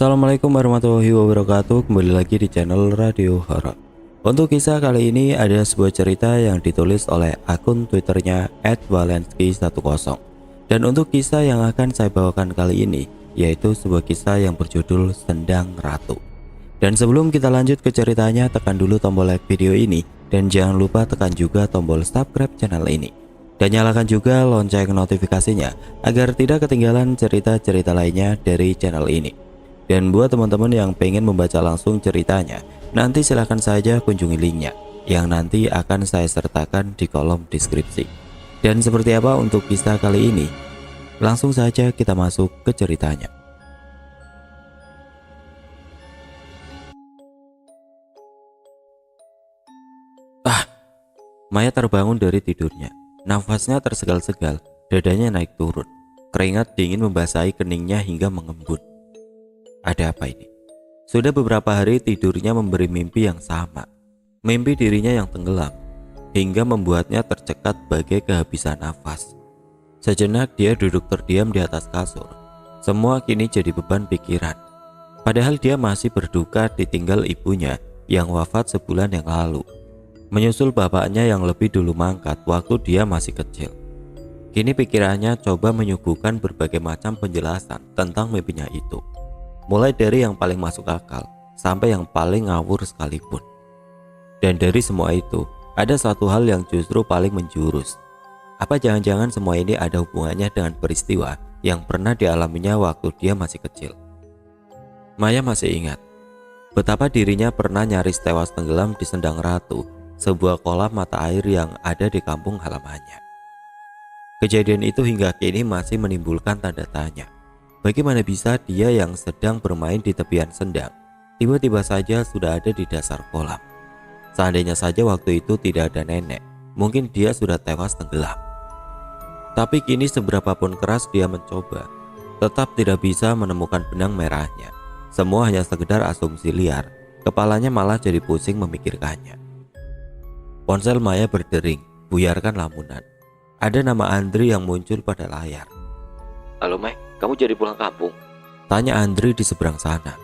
Assalamualaikum warahmatullahi wabarakatuh. Kembali lagi di channel Radio Horor. Untuk kisah kali ini ada sebuah cerita yang ditulis oleh akun Twitternya @walensky10. Dan untuk kisah yang akan saya bawakan kali ini yaitu sebuah kisah yang berjudul Sendang Ratu. Dan sebelum kita lanjut ke ceritanya, tekan dulu tombol like video ini dan jangan lupa tekan juga tombol subscribe channel ini. Dan nyalakan juga lonceng notifikasinya agar tidak ketinggalan cerita-cerita lainnya dari channel ini. Dan buat teman-teman yang pengen membaca langsung ceritanya, nanti silahkan saja kunjungi linknya yang nanti akan saya sertakan di kolom deskripsi. Dan seperti apa untuk kisah kali ini? Langsung saja kita masuk ke ceritanya. Maya terbangun dari tidurnya. Nafasnya tersegal-segal, dadanya naik turun. Keringat dingin membasahi keningnya hingga mengembun. Ada apa ini? Sudah beberapa hari tidurnya memberi mimpi yang sama. Mimpi dirinya yang tenggelam, hingga membuatnya tercekat bagai kehabisan nafas. Sejenak dia duduk terdiam di atas kasur. Semua kini jadi beban pikiran. Padahal dia masih berduka ditinggal ibunya yang wafat sebulan yang lalu. Menyusul bapaknya yang lebih dulu mangkat waktu dia masih kecil. Kini pikirannya coba menyuguhkan berbagai macam penjelasan tentang mimpinya itu. Mulai dari yang paling masuk akal sampai yang paling ngawur sekalipun. Dan dari semua itu, ada satu hal yang justru paling menjurus. Apa jangan-jangan semua ini ada hubungannya dengan peristiwa yang pernah dialaminya waktu dia masih kecil? Maya masih ingat betapa dirinya pernah nyaris tewas tenggelam di Sendang Ratu, sebuah kolam mata air yang ada di kampung halamannya. Kejadian itu hingga kini masih menimbulkan tanda tanya. Bagaimana bisa dia yang sedang bermain di tepian sendang tiba-tiba saja sudah ada di dasar kolam? Seandainya saja waktu itu tidak ada nenek, mungkin dia sudah tewas tenggelam. Tapi kini seberapapun keras dia mencoba, tetap tidak bisa menemukan benang merahnya. Semua hanya sekedar asumsi liar, kepalanya malah jadi pusing memikirkannya. Ponsel Maya berdering, buyarkan lamunan. Ada nama Andri yang muncul pada layar. Halo Mike, kamu jadi pulang kampung? Tanya Andri di seberang sana.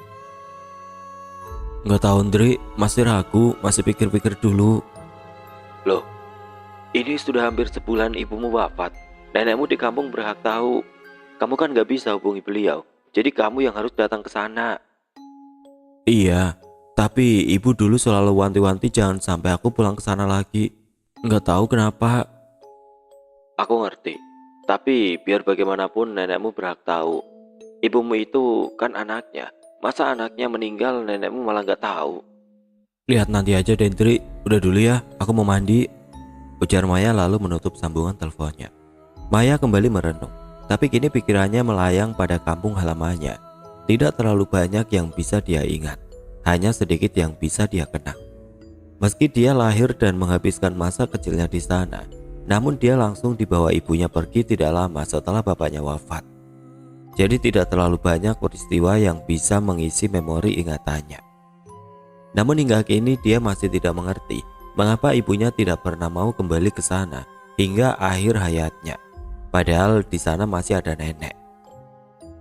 Nggak tahu Andri, masih ragu, masih pikir-pikir dulu. Loh, ini sudah hampir sebulan ibumu wafat. Nenekmu di kampung berhak tahu. Kamu kan gak bisa hubungi beliau, jadi kamu yang harus datang ke sana. Iya, tapi ibu dulu selalu wanti-wanti jangan sampai aku pulang ke sana lagi. Nggak tahu kenapa. Aku ngerti, tapi biar bagaimanapun nenekmu berhak tahu. Ibumu itu kan anaknya. Masa anaknya meninggal nenekmu malah gak tahu? Lihat nanti aja Dendri, udah dulu ya, aku mau mandi. Ujar Maya lalu menutup sambungan teleponnya. Maya kembali merenung, tapi kini pikirannya melayang pada kampung halamannya. Tidak terlalu banyak yang bisa dia ingat, hanya sedikit yang bisa dia kenang. Meski dia lahir dan menghabiskan masa kecilnya di sana, namun dia langsung dibawa ibunya pergi tidak lama setelah bapaknya wafat. Jadi tidak terlalu banyak peristiwa yang bisa mengisi memori ingatannya. Namun hingga kini dia masih tidak mengerti mengapa ibunya tidak pernah mau kembali ke sana hingga akhir hayatnya. Padahal di sana masih ada nenek.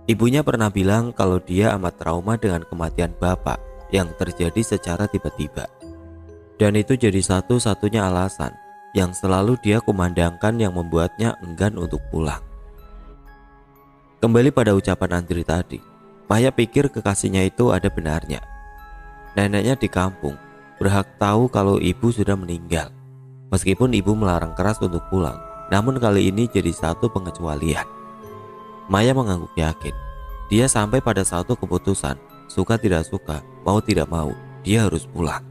Ibunya pernah bilang kalau dia amat trauma dengan kematian bapak yang terjadi secara tiba-tiba. Dan itu jadi satu-satunya alasan yang selalu dia kumandangkan yang membuatnya enggan untuk pulang. Kembali pada ucapan Andri tadi, Maya pikir kekasihnya itu ada benarnya. Neneknya di kampung berhak tahu kalau ibu sudah meninggal. Meskipun ibu melarang keras untuk pulang, namun kali ini jadi satu pengecualian. Maya mengangguk yakin. Dia sampai pada satu keputusan, suka tidak suka, mau tidak mau, dia harus pulang.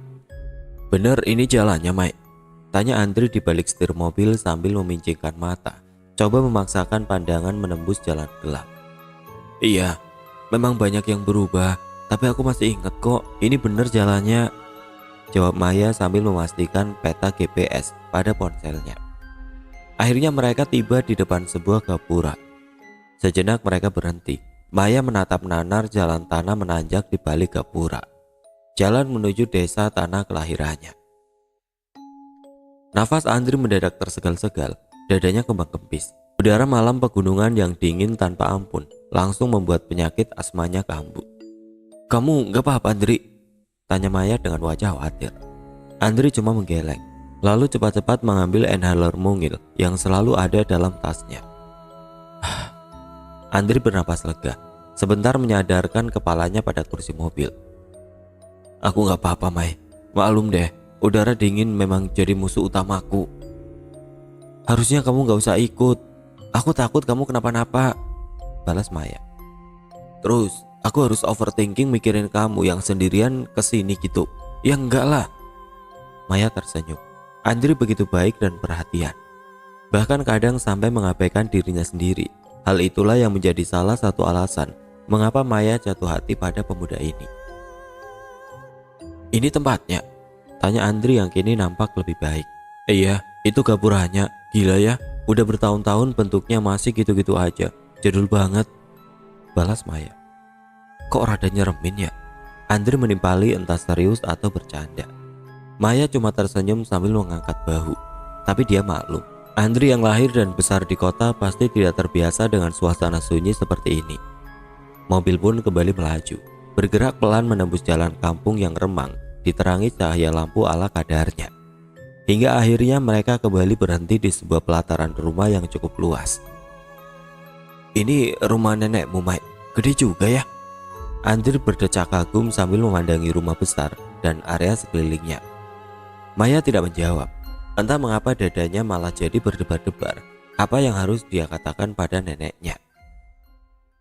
Bener ini jalannya, Mike? Tanya Andri di balik setir mobil sambil memincingkan mata, coba memaksakan pandangan menembus jalan gelap. Iya, memang banyak yang berubah, tapi aku masih ingat kok, ini bener jalannya. Jawab Maya sambil memastikan peta GPS pada ponselnya. Akhirnya mereka tiba di depan sebuah gapura. Sejenak mereka berhenti. Maya menatap nanar jalan tanah menanjak di balik gapura. Jalan menuju desa tanah kelahirannya. Nafas Andri mendadak tersegal-segal. Dadanya kembang kempis. Udara malam pegunungan yang dingin tanpa ampun langsung membuat penyakit asmanya kambuh. Kamu gak apa-apa, Andri? Tanya Maya dengan wajah khawatir. Andri cuma menggeleng, lalu cepat-cepat mengambil inhaler mungil yang selalu ada dalam tasnya. Andri bernapas lega, sebentar menyadarkan kepalanya pada kursi mobil. Aku gak apa-apa, Mai. Maklum deh, udara dingin memang jadi musuh utamaku. Harusnya kamu gak usah ikut. Aku takut kamu kenapa-napa, balas Maya. Terus aku harus overthinking mikirin kamu yang sendirian kesini gitu. Ya enggak lah. Maya tersenyum. Andri begitu baik dan perhatian. Bahkan kadang sampai mengabaikan dirinya sendiri. Hal itulah yang menjadi salah satu alasan mengapa Maya jatuh hati pada pemuda ini. Ini tempatnya? Tanya Andri yang kini nampak lebih baik. Iya, itu gapuranya. Gila ya, udah bertahun-tahun bentuknya masih gitu-gitu aja. Jadul banget, balas Maya. Kok rada nyeremin ya? Andri menimpali entah serius atau bercanda. Maya cuma tersenyum sambil mengangkat bahu. Tapi dia maklum, Andri yang lahir dan besar di kota pasti tidak terbiasa dengan suasana sunyi seperti ini. Mobil pun kembali melaju, bergerak pelan menembus jalan kampung yang remang, diterangi cahaya lampu ala kadarnya. Hingga akhirnya mereka kembali berhenti di sebuah pelataran rumah yang cukup luas. Ini rumah nenekmu, Mai. Gede juga ya. Andri berdecak kagum sambil memandangi rumah besar dan area sekelilingnya. Maya tidak menjawab. Entah mengapa dadanya malah jadi berdebar-debar apa yang harus dia katakan pada neneknya.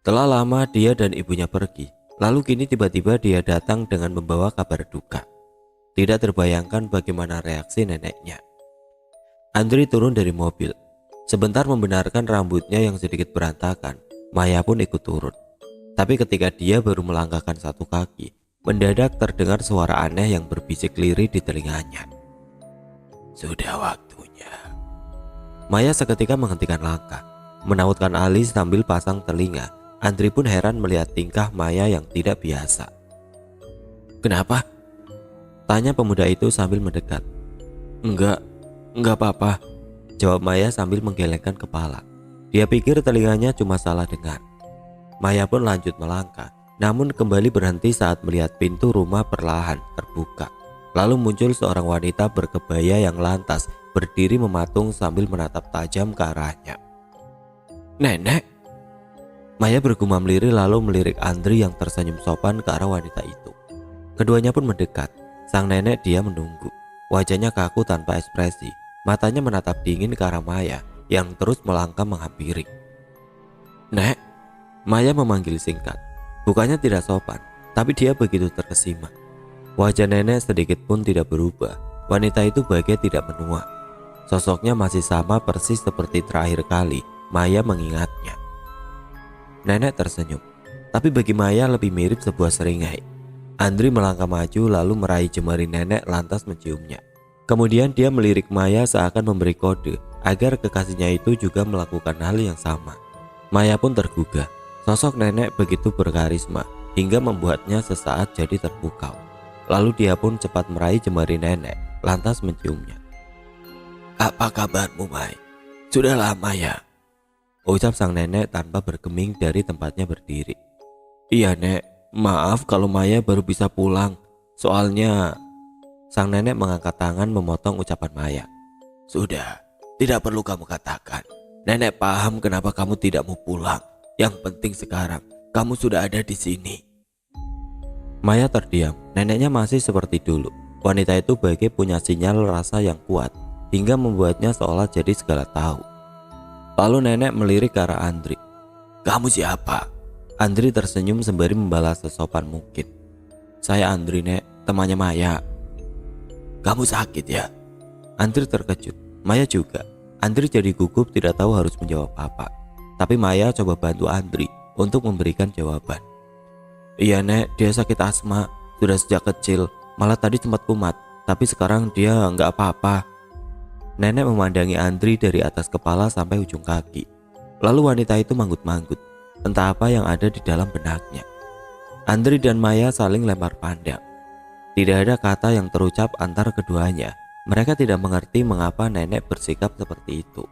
Telah lama dia dan ibunya pergi, lalu kini tiba-tiba dia datang dengan membawa kabar duka. Tidak terbayangkan bagaimana reaksi neneknya. Andri turun dari mobil. Sebentar membenarkan rambutnya yang sedikit berantakan, Maya pun ikut turun. Tapi ketika dia baru melangkahkan satu kaki, mendadak terdengar suara aneh yang berbisik lirih di telinganya. Sudah waktunya. Maya seketika menghentikan langkah, menautkan alis sambil pasang telinga. Andri pun heran melihat tingkah Maya yang tidak biasa. Kenapa? Tanya pemuda itu sambil mendekat. Enggak apa-apa, jawab Maya sambil menggelengkan kepala. Dia pikir telinganya cuma salah dengar. Maya pun lanjut melangkah, namun kembali berhenti saat melihat pintu rumah perlahan terbuka. Lalu muncul seorang wanita berkebaya yang lantas berdiri mematung sambil menatap tajam ke arahnya. Nenek? Maya bergumam lirih lalu melirik Andri yang tersenyum sopan ke arah wanita itu. Keduanya pun mendekat. Sang nenek dia menunggu. Wajahnya kaku tanpa ekspresi. Matanya menatap dingin ke arah Maya yang terus melangkah menghampiri. Nek? Maya memanggil singkat. Bukannya tidak sopan, tapi dia begitu terkesima. Wajah nenek sedikit pun tidak berubah. Wanita itu bagai tidak menua. Sosoknya masih sama persis seperti terakhir kali Maya mengingatnya. Nenek tersenyum, tapi bagi Maya lebih mirip sebuah seringai. Andri melangkah maju lalu meraih jemari nenek lantas menciumnya. Kemudian dia melirik Maya seakan memberi kode agar kekasihnya itu juga melakukan hal yang sama. Maya pun tergugah. Sosok nenek begitu berkarisma hingga membuatnya sesaat jadi terpukau. Lalu dia pun cepat meraih jemari nenek lantas menciumnya. Apa kabarmu, Mai? Sudah lama ya? Ucap sang nenek tanpa bergeming dari tempatnya berdiri. Iya, Nek. Maaf kalau Maya baru bisa pulang. Soalnya... Sang nenek mengangkat tangan memotong ucapan Maya. Sudah, tidak perlu kamu katakan. Nenek paham kenapa kamu tidak mau pulang. Yang penting sekarang kamu sudah ada di sini. Maya terdiam. Neneknya masih seperti dulu. Wanita itu bagai punya sinyal rasa yang kuat hingga membuatnya seolah jadi segala tahu. Lalu nenek melirik ke arah Andri. Kamu siapa? Andri tersenyum sembari membalas sesopan mungkin. Saya Andri, Nek, temannya Maya. Kamu sakit ya? Andri terkejut. Maya juga. Andri jadi gugup tidak tahu harus menjawab apa. Tapi Maya coba bantu Andri untuk memberikan jawaban. Iya, Nek, dia sakit asma. Sudah sejak kecil. Malah tadi sempat kumat. Tapi sekarang dia nggak apa-apa. Nenek memandangi Andri dari atas kepala sampai ujung kaki. Lalu wanita itu manggut-manggut. Entah apa yang ada di dalam benaknya. Andri dan Maya saling lempar pandang. Tidak ada kata yang terucap antara keduanya. Mereka tidak mengerti mengapa nenek bersikap seperti itu.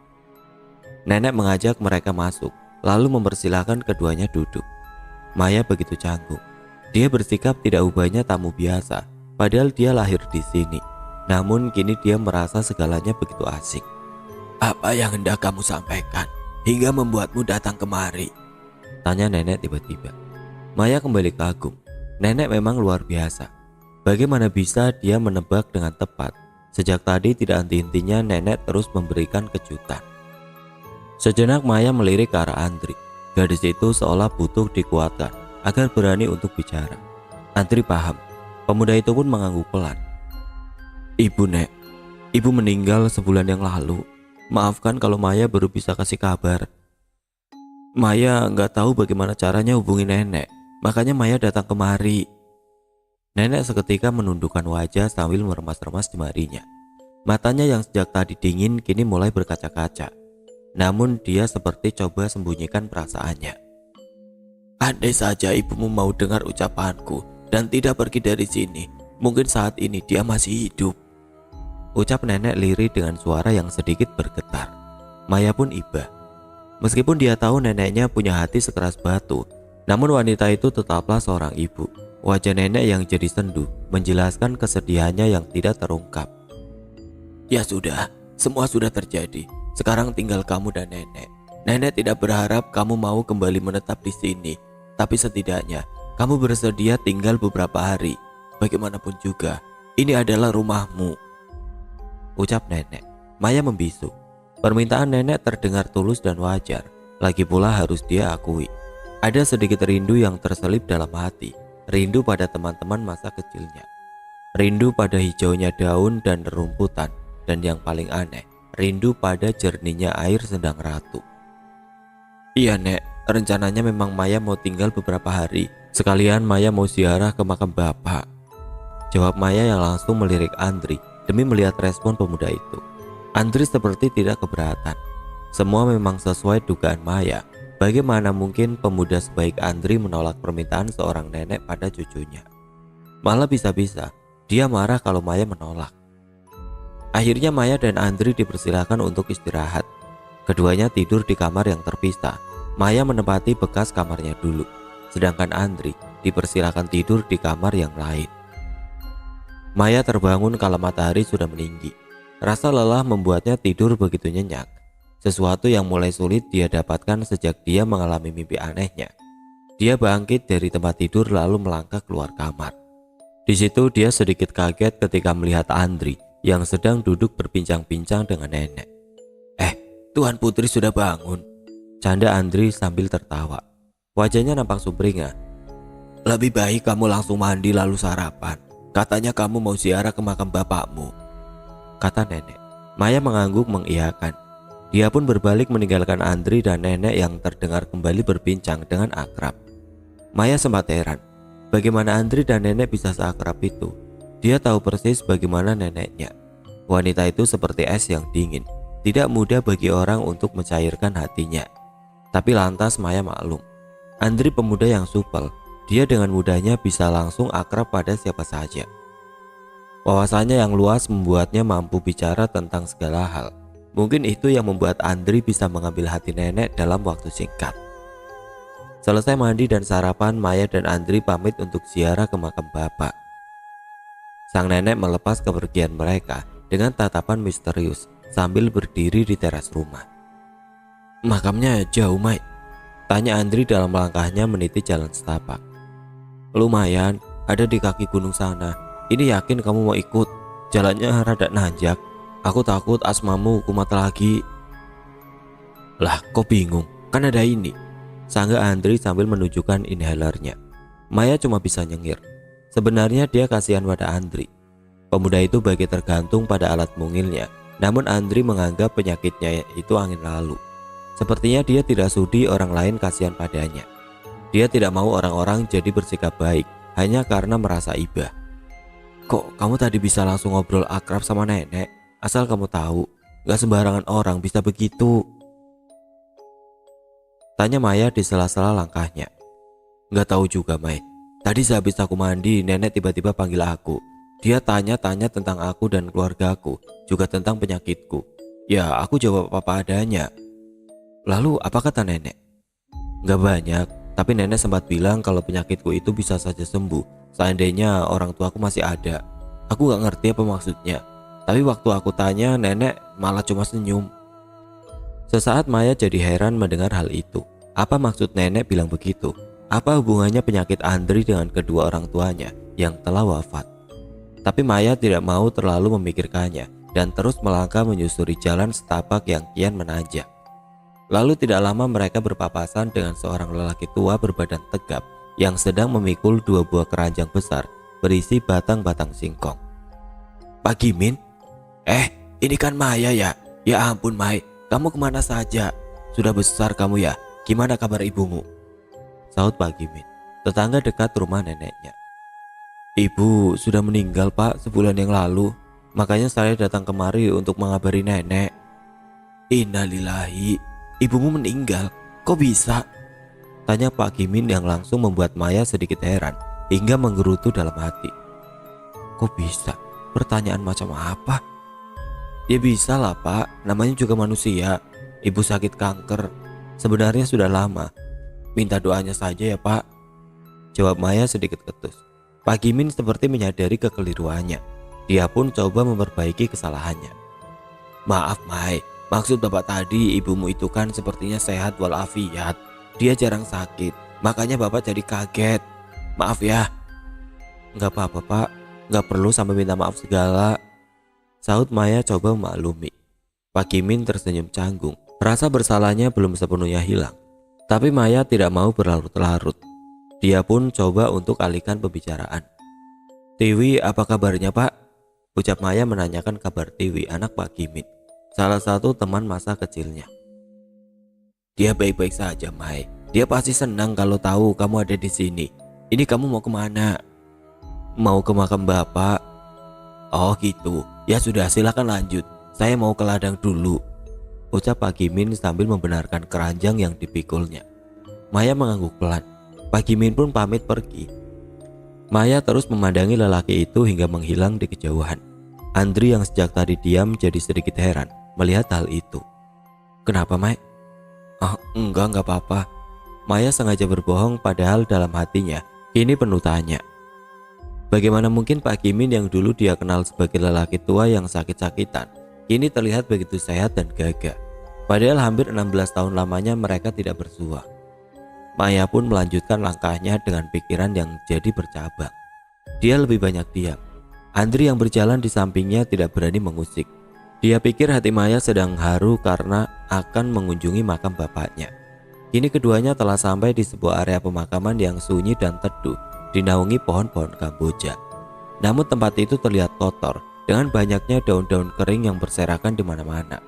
Nenek mengajak mereka masuk, lalu mempersilahkan keduanya duduk. Maya begitu canggung. Dia bersikap tidak ubahnya tamu biasa, padahal dia lahir di sini. Namun kini dia merasa segalanya begitu asing. Apa yang hendak kamu sampaikan hingga membuatmu datang kemari? Tanya nenek tiba-tiba. Maya kembali kagum. Nenek memang luar biasa. Bagaimana bisa dia menebak dengan tepat? Sejak tadi tidak henti-hentinya nenek terus memberikan kejutan. Sejenak Maya melirik ke arah Andri. Gadis itu seolah butuh dikuatkan agar berani untuk bicara. Andri paham. Pemuda itu pun mengangguk pelan. Ibu Nek, ibu meninggal sebulan yang lalu. Maafkan kalau Maya baru bisa kasih kabar. Maya nggak tahu bagaimana caranya hubungi nenek. Makanya Maya datang kemari. Nenek seketika menundukkan wajah sambil meremas-remas jemarinya. Matanya yang sejak tadi dingin kini mulai berkaca-kaca. Namun dia seperti coba sembunyikan perasaannya. Andai saja ibumu mau dengar ucapanku dan tidak pergi dari sini, mungkin saat ini dia masih hidup. Ucap nenek lirih dengan suara yang sedikit bergetar. Maya pun iba. Meskipun dia tahu neneknya punya hati sekeras batu, namun wanita itu tetaplah seorang ibu. Wajah nenek yang jadi sendu menjelaskan kesedihannya yang tidak terungkap. Ya sudah, semua sudah terjadi. Sekarang tinggal kamu dan nenek. Nenek tidak berharap kamu mau kembali menetap di sini, tapi setidaknya kamu bersedia tinggal beberapa hari. Bagaimanapun juga, ini adalah rumahmu. Ucap nenek. Maya membisu. Permintaan nenek terdengar tulus dan wajar. Lagi pula harus dia akui. Ada sedikit rindu yang terselip dalam hati. Rindu pada teman-teman masa kecilnya. Rindu pada hijaunya daun dan rerumputan. Dan yang paling aneh, rindu pada jernihnya air Sendang Ratu. Iya Nek, rencananya memang Maya mau tinggal beberapa hari. Sekalian Maya mau ziarah ke makam bapak. Jawab Maya yang langsung melirik Andri demi melihat respon pemuda itu. Andri seperti tidak keberatan. Semua memang sesuai dugaan Maya. Bagaimana mungkin pemuda sebaik Andri menolak permintaan seorang nenek pada cucunya? Malah bisa-bisa dia marah kalau Maya menolak. Akhirnya Maya dan Andri dipersilakan untuk istirahat. Keduanya tidur di kamar yang terpisah. Maya menempati bekas kamarnya dulu, sedangkan Andri dipersilakan tidur di kamar yang lain. Maya terbangun kala matahari sudah meninggi. Rasa lelah membuatnya tidur begitu nyenyak. Sesuatu yang mulai sulit dia dapatkan sejak dia mengalami mimpi anehnya. Dia bangkit dari tempat tidur lalu melangkah keluar kamar. Di situ dia sedikit kaget ketika melihat Andri yang sedang duduk berbincang-bincang dengan nenek. Tuan Putri sudah bangun, canda Andri sambil tertawa. Wajahnya nampak sumringah. Lebih baik kamu langsung mandi lalu sarapan. Katanya kamu mau ziarah ke makam bapakmu, kata nenek. Maya mengangguk mengiyakan. Dia pun berbalik meninggalkan Andri dan nenek yang terdengar kembali berbincang dengan akrab. Maya sempat heran, bagaimana Andri dan nenek bisa seakrab itu. Dia tahu persis bagaimana neneknya. Wanita itu seperti es yang dingin. Tidak mudah bagi orang untuk mencairkan hatinya. Tapi lantas Maya maklum. Andri pemuda yang supel. Dia dengan mudahnya bisa langsung akrab pada siapa saja. Wawasannya yang luas membuatnya mampu bicara tentang segala hal. Mungkin itu yang membuat Andri bisa mengambil hati nenek dalam waktu singkat. Selesai mandi dan sarapan, Maya dan Andri pamit untuk ziarah ke makam bapak. Sang nenek melepas kepergian mereka dengan tatapan misterius sambil berdiri di teras rumah. Makamnya jauh, Mai? Tanya Andri dalam langkahnya meniti jalan setapak. Lumayan, ada di kaki gunung sana. Ini yakin kamu mau ikut? Jalannya rada nanjak. Aku takut asmamu kumat lagi. Lah, kok bingung? Kan ada ini. Sanggah Andri sambil menunjukkan inhalernya. Maya cuma bisa nyengir. Sebenarnya dia kasihan pada Andri. Pemuda itu bagi tergantung pada alat mungilnya. Namun Andri menganggap penyakitnya itu angin lalu. Sepertinya dia tidak sudi orang lain kasihan padanya. Dia tidak mau orang-orang jadi bersikap baik hanya karena merasa iba. Kok kamu tadi bisa langsung ngobrol akrab sama nenek? Asal kamu tahu, gak sembarangan orang bisa begitu. Tanya Maya di sela-sela langkahnya. Gak tahu juga, Mai. Tadi sehabis aku mandi, nenek tiba-tiba panggil aku. Dia tanya-tanya tentang aku dan keluargaku, juga tentang penyakitku. Ya, aku jawab apa adanya. Lalu apa kata nenek? Gak banyak, Tapi nenek sempat bilang kalau penyakitku itu bisa saja sembuh seandainya orang tuaku masih ada. Aku gak ngerti apa maksudnya. Tapi waktu aku tanya, nenek malah cuma senyum. Sesaat Maya jadi heran mendengar hal itu. Apa maksud nenek bilang begitu? Apa hubungannya penyakit Andri dengan kedua orang tuanya yang telah wafat? Tapi Maya tidak mau terlalu memikirkannya dan terus melangkah menyusuri jalan setapak yang kian menanjak. Lalu tidak lama mereka berpapasan dengan seorang lelaki tua berbadan tegap yang sedang memikul 2 buah keranjang besar berisi batang-batang singkong. "Pak Gimin? Ini kan Maya ya? Ya ampun Mai, kamu kemana saja? Sudah besar kamu ya? Gimana kabar ibumu?" Sahut Pak Gimin, tetangga dekat rumah neneknya. "Ibu sudah meninggal Pak sebulan yang lalu. Makanya saya datang kemari untuk mengabari nenek." "Innalillahi, ibumu meninggal? Kok bisa?" tanya Pak Gimin yang langsung membuat Maya sedikit heran hingga menggerutu dalam hati. Kok bisa? Pertanyaan macam apa? Ya bisa lah Pak, namanya juga manusia. Ibu sakit kanker, sebenarnya sudah lama. Minta doanya saja ya Pak, jawab Maya sedikit ketus. Pak Gimin seperti menyadari kekeliruannya. Dia pun coba memperbaiki kesalahannya. "Maaf Mai, maksud Bapak tadi ibumu itu kan sepertinya sehat walafiat. Dia jarang sakit, makanya Bapak jadi kaget. Maaf ya." "Enggak apa-apa Pak, enggak perlu sampai minta maaf segala," sahut Maya coba memaklumi. Pak Gimin tersenyum canggung. Rasa bersalahnya belum sepenuhnya hilang. Tapi Maya tidak mau berlarut-larut. Dia pun coba untuk alihkan pembicaraan. "Tiwi, apa kabarnya Pak?" ucap Maya menanyakan kabar Tiwi, anak Pak Gimin, salah satu teman masa kecilnya. "Dia baik-baik saja Mai. Dia pasti senang kalau tahu kamu ada di sini. Ini kamu mau kemana?" "Mau ke makam Bapak." "Oh gitu, ya sudah silakan lanjut. Saya mau ke ladang dulu," ucap Pak Gimin sambil membenarkan keranjang yang dipikulnya. Maya mengangguk pelan. Pak Gimin pun pamit pergi. Maya terus memandangi lelaki itu hingga menghilang di kejauhan. Andri yang sejak tadi diam jadi sedikit heran melihat hal itu. "Kenapa Mai?" "Oh enggak apa-apa." Maya sengaja berbohong padahal dalam hatinya kini penuh tanya. Bagaimana mungkin Pak Gimin yang dulu dia kenal sebagai lelaki tua yang sakit-sakitan kini terlihat begitu sehat dan gagah. Padahal hampir 16 tahun lamanya mereka tidak bersua. Maya pun melanjutkan langkahnya dengan pikiran yang jadi bercabang. Dia lebih banyak diam. Andri yang berjalan di sampingnya tidak berani mengusik. Dia pikir hati Maya sedang haru karena akan mengunjungi makam bapaknya. Kini keduanya telah sampai di sebuah area pemakaman yang sunyi dan teduh, dinaungi pohon-pohon kamboja. Namun tempat itu terlihat kotor dengan banyaknya daun-daun kering yang berserakan di mana-mana.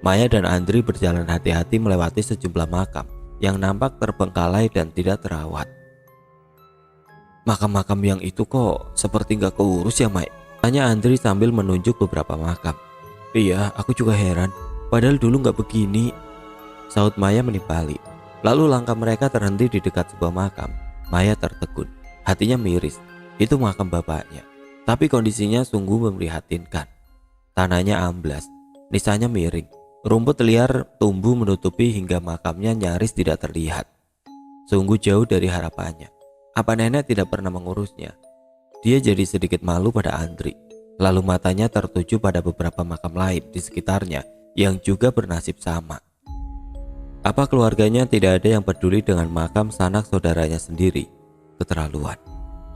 Maya dan Andri berjalan hati-hati melewati sejumlah makam yang nampak terbengkalai dan tidak terawat. "Makam-makam yang itu kok seperti gak keurus ya Mai?" tanya Andri sambil menunjuk beberapa makam. "Iya, aku juga heran. Padahal dulu gak begini," sahut Maya menimpali. Lalu langkah mereka terhenti di dekat sebuah makam. Maya tertegun, hatinya miris. Itu makam bapaknya, tapi kondisinya sungguh memprihatinkan. Tanahnya amblas, nisanya miring. Rumput liar tumbuh menutupi hingga makamnya nyaris tidak terlihat. Sungguh jauh dari harapannya. Apa nenek tidak pernah mengurusnya? Dia jadi sedikit malu pada Andri. Lalu matanya tertuju pada beberapa makam lain di sekitarnya yang juga bernasib sama. Apa keluarganya tidak ada yang peduli dengan makam sanak saudaranya sendiri? Keterlaluan.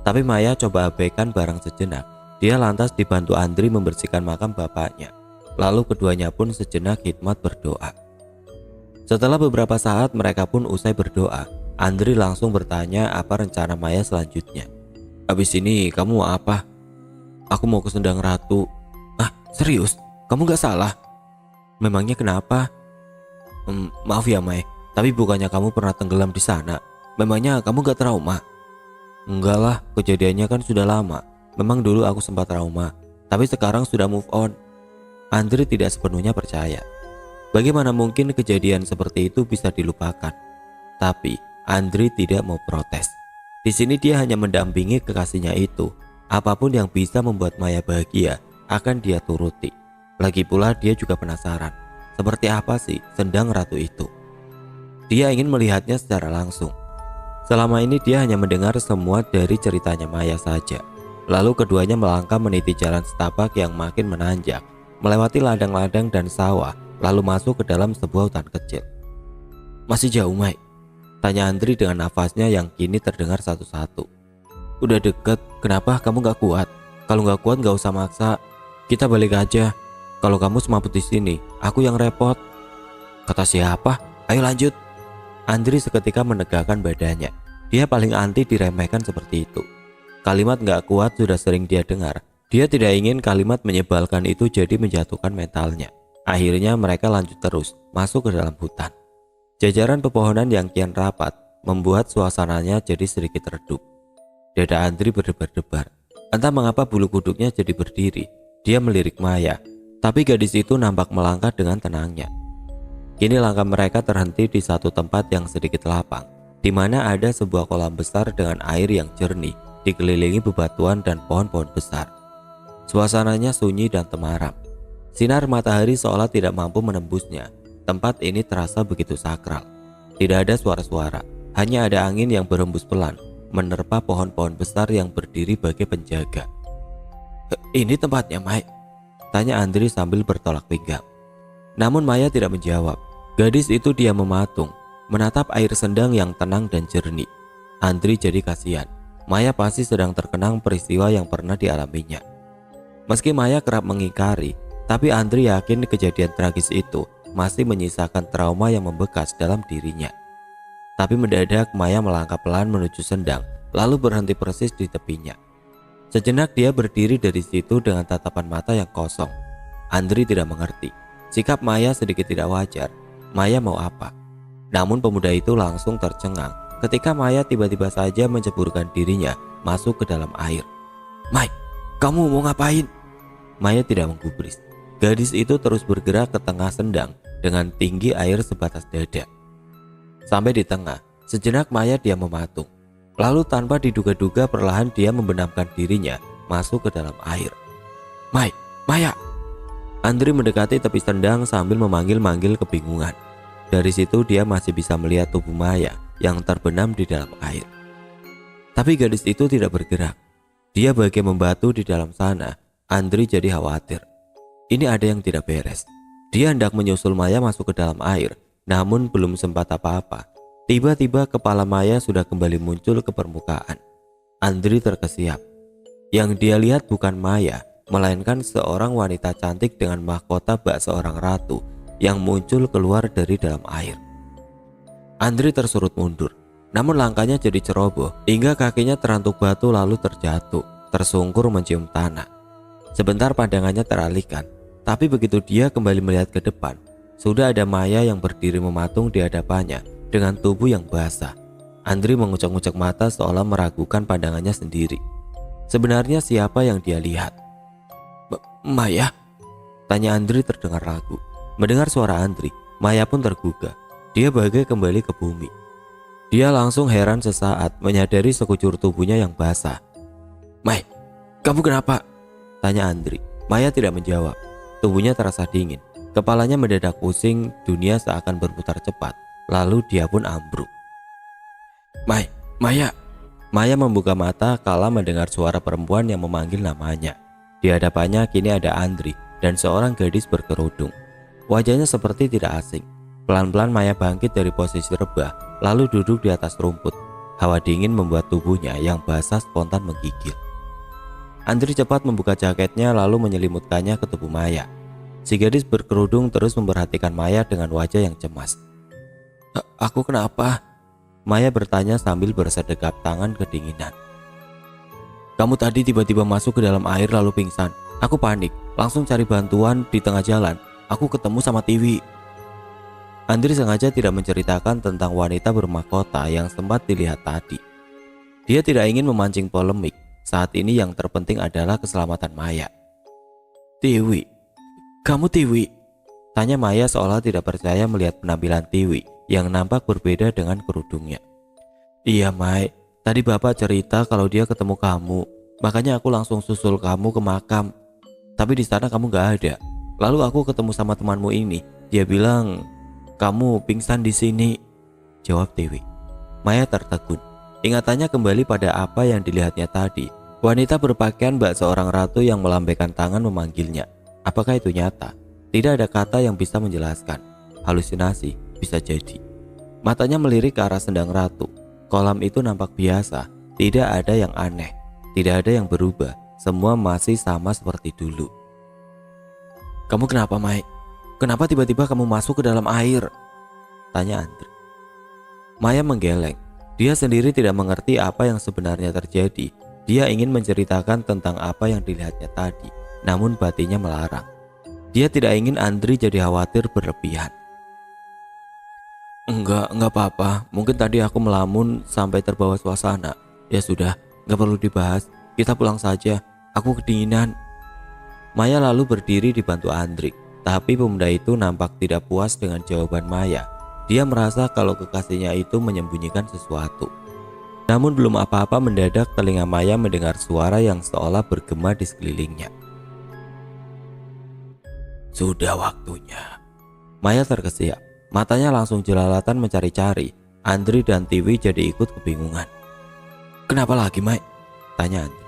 Tapi Maya coba abaikan barang sejenak. Dia lantas dibantu Andri membersihkan makam bapaknya. Lalu keduanya pun sejenak khidmat berdoa. Setelah beberapa saat mereka pun usai berdoa, Andri langsung bertanya apa rencana Maya selanjutnya. "Habis ini kamu mau apa?" "Aku mau ke Sendang Ratu." "Ah serius? Kamu gak salah?" "Memangnya kenapa?" Maaf ya Mai, tapi bukannya kamu pernah tenggelam di sana? Memangnya kamu gak trauma?" "Enggak lah, kejadiannya kan sudah lama. Memang dulu aku sempat trauma, tapi sekarang sudah move on." Andri tidak sepenuhnya percaya. Bagaimana mungkin kejadian seperti itu bisa dilupakan? Tapi Andri tidak mau protes. Di sini dia hanya mendampingi kekasihnya itu. Apapun yang bisa membuat Maya bahagia akan dia turuti. Lagi pula dia juga penasaran, seperti apa sih Sendang Ratu itu? Dia ingin melihatnya secara langsung. Selama ini dia hanya mendengar semua dari ceritanya Maya saja. Lalu keduanya melangkah meniti jalan setapak yang makin menanjak, melewati ladang-ladang dan sawah, lalu masuk ke dalam sebuah hutan kecil. Masih jauh, Mai? Tanya Andri dengan nafasnya yang kini terdengar satu-satu. Udah deket, kenapa kamu gak kuat? Kalau gak kuat gak usah maksa, kita balik aja. Kalau kamu semaput di sini, aku yang repot. Kata siapa? Ayo lanjut. Andri seketika menegakkan badannya. Dia paling anti diremehkan seperti itu. Kalimat gak kuat sudah sering dia dengar. Dia tidak ingin kalimat menyebalkan itu jadi menjatuhkan mentalnya. Akhirnya mereka lanjut terus, masuk ke dalam hutan. Jajaran pepohonan yang kian rapat membuat suasananya jadi sedikit redup. Dada Andri berdebar-debar. Entah mengapa bulu kuduknya jadi berdiri. Dia melirik Maya, tapi gadis itu nampak melangkah dengan tenangnya. Kini langkah mereka terhenti di satu tempat yang sedikit lapang, di mana ada sebuah kolam besar dengan air yang jernih, dikelilingi bebatuan dan pohon-pohon besar. Suasananya sunyi dan temaram. Sinar matahari seolah tidak mampu menembusnya. Tempat ini terasa begitu sakral. Tidak ada suara-suara, hanya ada angin yang berhembus pelan, menerpa pohon-pohon besar yang berdiri bagai penjaga. Ini tempatnya, Mai? Tanya Andri sambil bertolak pinggang. Namun Maya tidak menjawab. Gadis itu diam mematung, menatap air sendang yang tenang dan jernih. Andri jadi kasihan. Maya pasti sedang terkenang peristiwa yang pernah dialaminya. Meski Maya kerap mengingkari, tapi Andri yakin kejadian tragis itu masih menyisakan trauma yang membekas dalam dirinya. Tapi mendadak Maya melangkah pelan menuju sendang, lalu berhenti persis di tepinya. Sejenak dia berdiri dari situ dengan tatapan mata yang kosong. Andri tidak mengerti. Sikap Maya sedikit tidak wajar. Maya mau apa? Namun pemuda itu langsung tercengang ketika Maya tiba-tiba saja menceburkan dirinya masuk ke dalam air. Mai, kamu mau ngapain? Maya tidak menggubris. Gadis itu terus bergerak ke tengah sendang dengan tinggi air sebatas dada. Sampai di tengah, sejenak Maya diam mematung. Lalu tanpa diduga-duga perlahan dia membenamkan dirinya masuk ke dalam air. Mai, Maya! Andri mendekati tepi sendang sambil memanggil-manggil kebingungan. Dari situ dia masih bisa melihat tubuh Maya yang terbenam di dalam air. Tapi gadis itu tidak bergerak. Dia bagai membatu di dalam sana. Andri jadi khawatir. Ini ada yang tidak beres. Dia hendak menyusul Maya masuk ke dalam air, namun belum sempat apa-apa. Tiba-tiba kepala Maya sudah kembali muncul ke permukaan. Andri terkesiap. Yang dia lihat bukan Maya, melainkan seorang wanita cantik dengan mahkota bak seorang ratu yang muncul keluar dari dalam air. Andri tersurut mundur, namun langkahnya jadi ceroboh hingga kakinya terantuk batu lalu terjatuh, tersungkur mencium tanah. Sebentar pandangannya teralihkan, tapi begitu dia kembali melihat ke depan, sudah ada Maya yang berdiri mematung di hadapannya dengan tubuh yang basah. Andri mengucek-ngucek mata seolah meragukan pandangannya sendiri. Sebenarnya siapa yang dia lihat? Maya? Tanya Andri terdengar ragu. Mendengar suara Andri, Maya pun tergugah. Dia bagai kembali ke bumi. Dia langsung heran sesaat menyadari sekujur tubuhnya yang basah. Mai, kamu kenapa? Tanya Andri. Maya tidak menjawab. Tubuhnya terasa dingin. Kepalanya mendadak pusing, dunia seakan berputar cepat. Lalu dia pun ambruk. Mai, Maya. Maya membuka mata kala mendengar suara perempuan yang memanggil namanya. Di hadapannya kini ada Andri dan seorang gadis berkerudung. Wajahnya seperti tidak asing. Pelan-pelan Maya bangkit dari posisi rebah, lalu duduk di atas rumput. Hawa dingin membuat tubuhnya yang basah spontan menggigil. Andri cepat membuka jaketnya lalu menyelimutkannya ke tubuh Maya. Si gadis berkerudung terus memperhatikan Maya dengan wajah yang cemas. Aku kenapa? Maya bertanya sambil bersedekap tangan kedinginan. Kamu tadi tiba-tiba masuk ke dalam air lalu pingsan. Aku panik, langsung cari bantuan di tengah jalan. Aku ketemu sama Tiwi. Andri sengaja tidak menceritakan tentang wanita bermahkota yang sempat dilihat tadi. Dia tidak ingin memancing polemik. Saat ini yang terpenting adalah keselamatan Maya. Tiwi, kamu Tiwi? Tanya Maya seolah tidak percaya melihat penampilan Tiwi yang nampak berbeda dengan kerudungnya. Iya Mai, tadi bapak cerita kalau dia ketemu kamu, makanya aku langsung susul kamu ke makam. Tapi di sana kamu gak ada. Lalu aku ketemu sama temanmu ini, dia bilang kamu pingsan di sini. Jawab Tiwi. Maya tertegun. Ingatannya kembali pada apa yang dilihatnya tadi. Wanita berpakaian bak seorang ratu yang melambaikan tangan memanggilnya. Apakah itu nyata? Tidak ada kata yang bisa menjelaskan. Halusinasi bisa jadi. Matanya melirik ke arah sendang ratu. Kolam itu nampak biasa. Tidak ada yang aneh. Tidak ada yang berubah. Semua masih sama seperti dulu. "Kamu kenapa, Mai? Kenapa tiba-tiba kamu masuk ke dalam air?" tanya Andri. Maya menggeleng. Dia sendiri tidak mengerti apa yang sebenarnya terjadi. Dia ingin menceritakan tentang apa yang dilihatnya tadi, namun batinnya melarang. Dia tidak ingin Andri jadi khawatir berlebihan. Enggak apa-apa. Mungkin tadi aku melamun sampai terbawa suasana. Ya sudah, enggak perlu dibahas. Kita pulang saja. Aku kedinginan." Maya lalu berdiri dibantu Andri. Tapi pemuda itu nampak tidak puas dengan jawaban Maya. Dia merasa kalau kekasihnya itu menyembunyikan sesuatu. Namun belum apa-apa mendadak telinga Maya mendengar suara yang seolah bergema di sekelilingnya. "Sudah waktunya." Maya terkesiap. Matanya langsung jelalatan mencari-cari. Andri dan Tiwi jadi ikut kebingungan. "Kenapa lagi, Mai?" tanya Andri.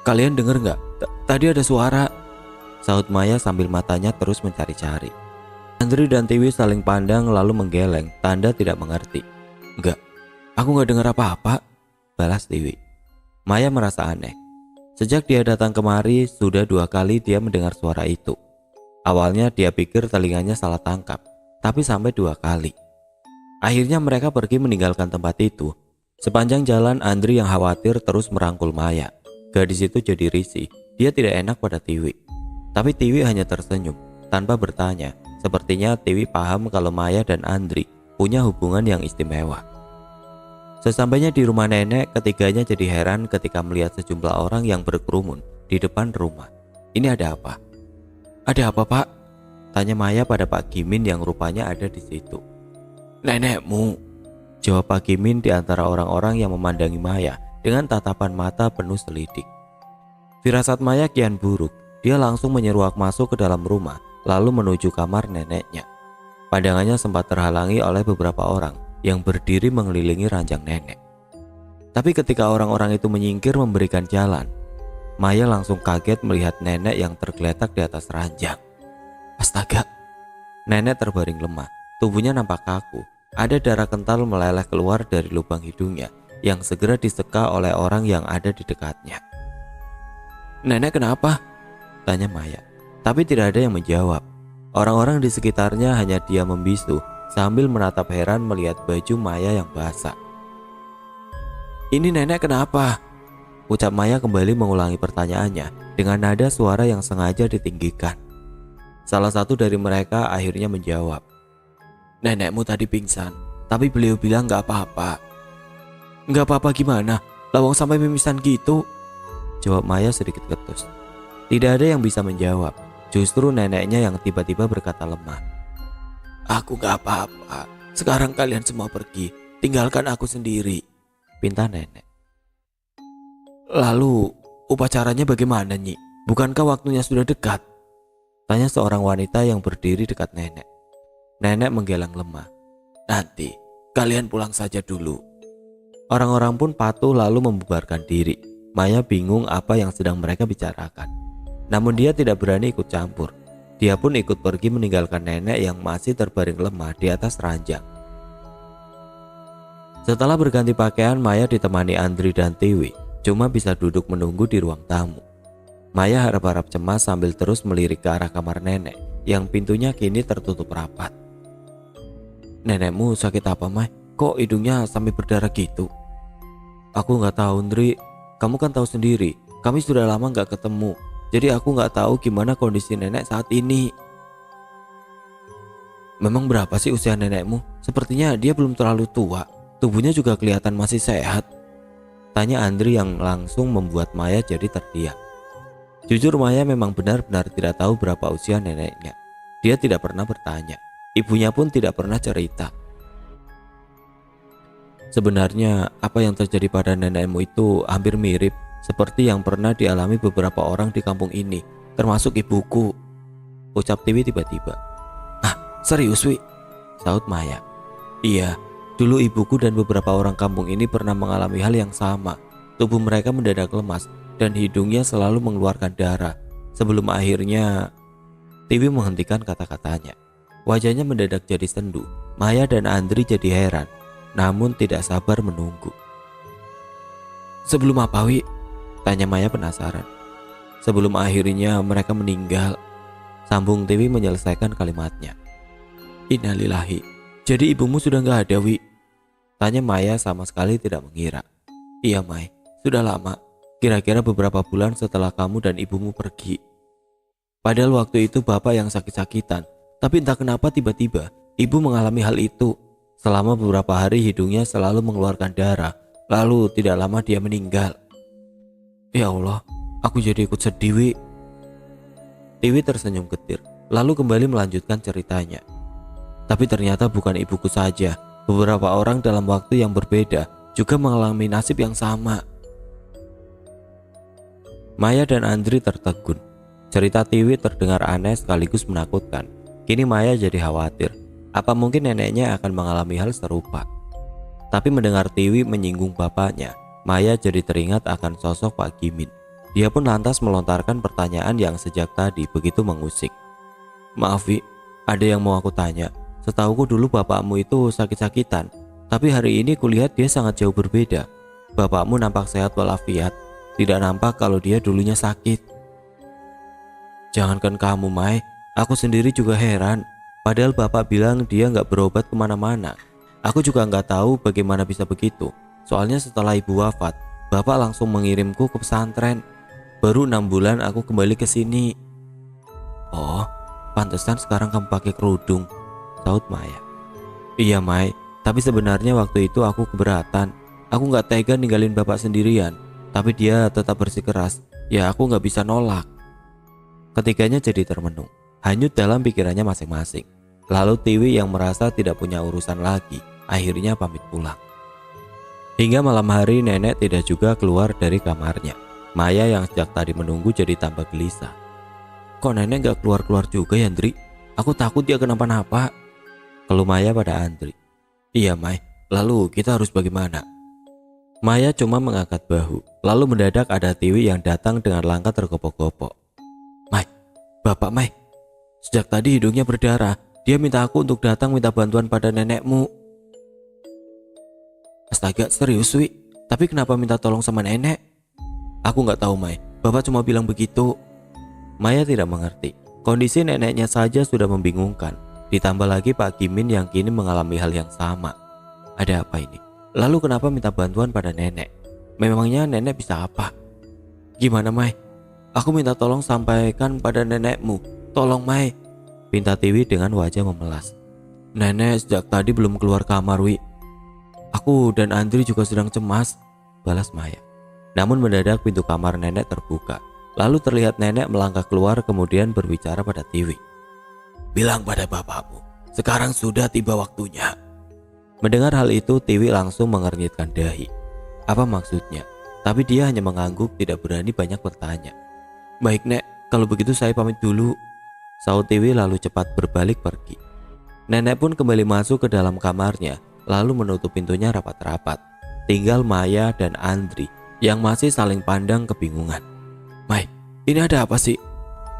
"Kalian dengar nggak? Tadi ada suara," sahut Maya sambil matanya terus mencari-cari. Andri dan Tiwi saling pandang lalu menggeleng, tanda tidak mengerti. "Enggak, aku nggak dengar apa-apa," balas Tiwi. Maya merasa aneh. Sejak dia datang kemari, sudah 2 kali dia mendengar suara itu. Awalnya dia pikir telinganya salah tangkap, tapi sampai 2 kali. Akhirnya mereka pergi meninggalkan tempat itu. Sepanjang jalan Andri yang khawatir terus merangkul Maya. Gadis itu jadi risih, dia tidak enak pada Tiwi. Tapi Tiwi hanya tersenyum, tanpa bertanya. Sepertinya Tiwi paham kalau Maya dan Andri punya hubungan yang istimewa. Sesampainya di rumah nenek, ketiganya jadi heran ketika melihat sejumlah orang yang berkerumun di depan rumah. "Ini ada apa?" "Ada apa, Pak?" tanya Maya pada Pak Gimin yang rupanya ada di situ. "Nenekmu," jawab Pak Gimin di antara orang-orang yang memandangi Maya dengan tatapan mata penuh selidik. Firasat Maya kian buruk. Dia langsung menyeruak masuk ke dalam rumah, lalu menuju kamar neneknya. Pandangannya sempat terhalangi oleh beberapa orang yang berdiri mengelilingi ranjang nenek. Tapi ketika orang-orang itu menyingkir memberikan jalan, Maya langsung kaget melihat nenek yang tergeletak di atas ranjang. Astaga! Nenek terbaring lemah, tubuhnya nampak kaku. Ada darah kental meleleh keluar dari lubang hidungnya yang segera diseka oleh orang yang ada di dekatnya. "Nenek kenapa?" tanya Maya. Tapi tidak ada yang menjawab. Orang-orang di sekitarnya hanya diam membisu sambil menatap heran melihat baju Maya yang basah. "Ini nenek kenapa?" ucap Maya kembali mengulangi pertanyaannya dengan nada suara yang sengaja ditinggikan. Salah satu dari mereka akhirnya menjawab. "Nenekmu tadi pingsan, tapi beliau bilang gak apa-apa." "Gak apa-apa gimana? Lawang sampai mimisan gitu?" jawab Maya sedikit ketus. Tidak ada yang bisa menjawab. Justru neneknya yang tiba-tiba berkata lemah. "Aku gak apa-apa. Sekarang kalian semua pergi. Tinggalkan aku sendiri," pinta nenek. "Lalu upacaranya bagaimana, Nyi? Bukankah waktunya sudah dekat?" tanya seorang wanita yang berdiri dekat nenek. Nenek menggeleng lemah. "Nanti kalian pulang saja dulu." Orang-orang pun patuh lalu membubarkan diri. Maya bingung apa yang sedang mereka bicarakan. Namun dia tidak berani ikut campur. Dia pun ikut pergi meninggalkan nenek yang masih terbaring lemah di atas ranjang. Setelah berganti pakaian, Maya ditemani Andri dan Tiwi cuma bisa duduk menunggu di ruang tamu. Maya harap-harap cemas sambil terus melirik ke arah kamar nenek yang pintunya kini tertutup rapat. "Nenekmu sakit apa, Mai? Kok hidungnya sampai berdarah gitu?" "Aku nggak tahu, Andri. Kamu kan tahu sendiri, kami sudah lama nggak ketemu. Jadi aku nggak tahu gimana kondisi nenek saat ini." "Memang berapa sih usia nenekmu? Sepertinya dia belum terlalu tua. Tubuhnya juga kelihatan masih sehat," tanya Andri yang langsung membuat Maya jadi terdiam. Jujur Maya memang benar-benar tidak tahu berapa usia neneknya. Dia tidak pernah bertanya. Ibunya pun tidak pernah cerita. Sebenarnya apa yang terjadi pada nenekmu itu hampir mirip seperti yang pernah dialami beberapa orang di kampung ini, termasuk ibuku, ucap Tiwi tiba-tiba. "Ah, serius, Wi?" sahut Maya. "Iya, Dulu ibuku dan beberapa orang kampung ini pernah mengalami hal yang sama. Tubuh mereka mendadak lemas dan hidungnya selalu mengeluarkan darah. Sebelum akhirnya Tiwi menghentikan kata-katanya. Wajahnya mendadak jadi sendu. Maya dan Andri jadi heran, namun tidak sabar menunggu. Sebelum apa, Wi? Tanya Maya penasaran. Sebelum akhirnya mereka meninggal, sambung Tiwi menyelesaikan kalimatnya. Innalillahi. Jadi ibumu sudah gak ada, Wi? Tanya Maya sama sekali tidak mengira. Iya, Mai, sudah lama. Kira-kira beberapa bulan setelah kamu dan ibumu pergi. Padahal waktu itu bapak yang sakit-sakitan. Tapi entah kenapa tiba-tiba ibu mengalami hal itu. Selama beberapa hari hidungnya selalu mengeluarkan darah. Lalu tidak lama dia meninggal. Ya Allah, aku jadi ikut sedih, Wi. Tiwi tersenyum getir, lalu kembali melanjutkan ceritanya. Tapi ternyata bukan ibuku saja. Beberapa orang dalam waktu yang berbeda juga mengalami nasib yang sama. Maya dan Andri tertegun. Cerita Tiwi terdengar aneh sekaligus menakutkan. Kini Maya jadi khawatir. Apa mungkin neneknya akan mengalami hal serupa? Tapi mendengar Tiwi menyinggung bapaknya, Maya jadi teringat akan sosok Pak Gimin. Dia pun lantas melontarkan pertanyaan yang sejak tadi begitu mengusik. Maaf, Wi, ada yang mau aku tanya. Setauku dulu bapakmu itu sakit-sakitan, tapi hari ini kulihat dia sangat jauh berbeda. Bapakmu nampak sehat walafiat, tidak nampak kalau dia dulunya sakit. Jangankan kamu, Mai, aku sendiri juga heran. Padahal bapak bilang dia nggak berobat kemana-mana. Aku juga nggak tahu bagaimana bisa begitu. Soalnya setelah ibu wafat, bapak langsung mengirimku ke pesantren. Baru 6 bulan aku kembali ke sini. Oh, pantesan sekarang kamu pakai kerudung, saut Maya. Iya, Mai, tapi sebenarnya waktu itu aku keberatan. Aku nggak tega ninggalin bapak sendirian, tapi dia tetap bersikeras. Ya aku nggak bisa nolak. Ketiganya jadi termenung, hanyut dalam pikirannya masing-masing. Lalu Tiwi yang merasa tidak punya urusan lagi, akhirnya pamit pulang. Hingga malam hari nenek tidak juga keluar dari kamarnya. Maya yang sejak tadi menunggu jadi tambah gelisah. Kok nenek gak keluar-keluar juga ya, Andri? Aku takut dia kenapa-napa. Keluh Maya pada Andri. Iya, Mai, lalu kita harus bagaimana? Maya cuma mengangkat bahu. Lalu mendadak ada Tiwi yang datang dengan langkah tergopok-gopok. Mai, bapak Mai, sejak tadi hidungnya berdarah. Dia minta aku untuk datang minta bantuan pada nenekmu. Astaga, serius, Wi? Tapi kenapa minta tolong sama nenek? Aku gak tahu, Mai. Bapak cuma bilang begitu. Maya tidak mengerti. Kondisi neneknya saja sudah membingungkan. Ditambah lagi Pak Gimin yang kini mengalami hal yang sama. Ada apa ini? Lalu kenapa minta bantuan pada nenek? Memangnya nenek bisa apa? Gimana, Mai? Aku minta tolong sampaikan pada nenekmu. Tolong, Mai, pinta Tiwi dengan wajah memelas. Nenek sejak tadi belum keluar kamar, Wi. Aku dan Andri juga sedang cemas, balas Maya. Namun mendadak pintu kamar nenek terbuka. Lalu terlihat nenek melangkah keluar kemudian berbicara pada Tiwi. Bilang pada bapakmu, sekarang sudah tiba waktunya. Mendengar hal itu Tiwi langsung mengernyitkan dahi. Apa maksudnya? Tapi dia hanya mengangguk, tidak berani banyak bertanya. Baik, Nek, kalau begitu saya pamit dulu, saut Tiwi lalu cepat berbalik pergi. Nenek pun kembali masuk ke dalam kamarnya, lalu menutup pintunya rapat-rapat. Tinggal Maya dan Andri yang masih saling pandang kebingungan. Mai, ini ada apa sih?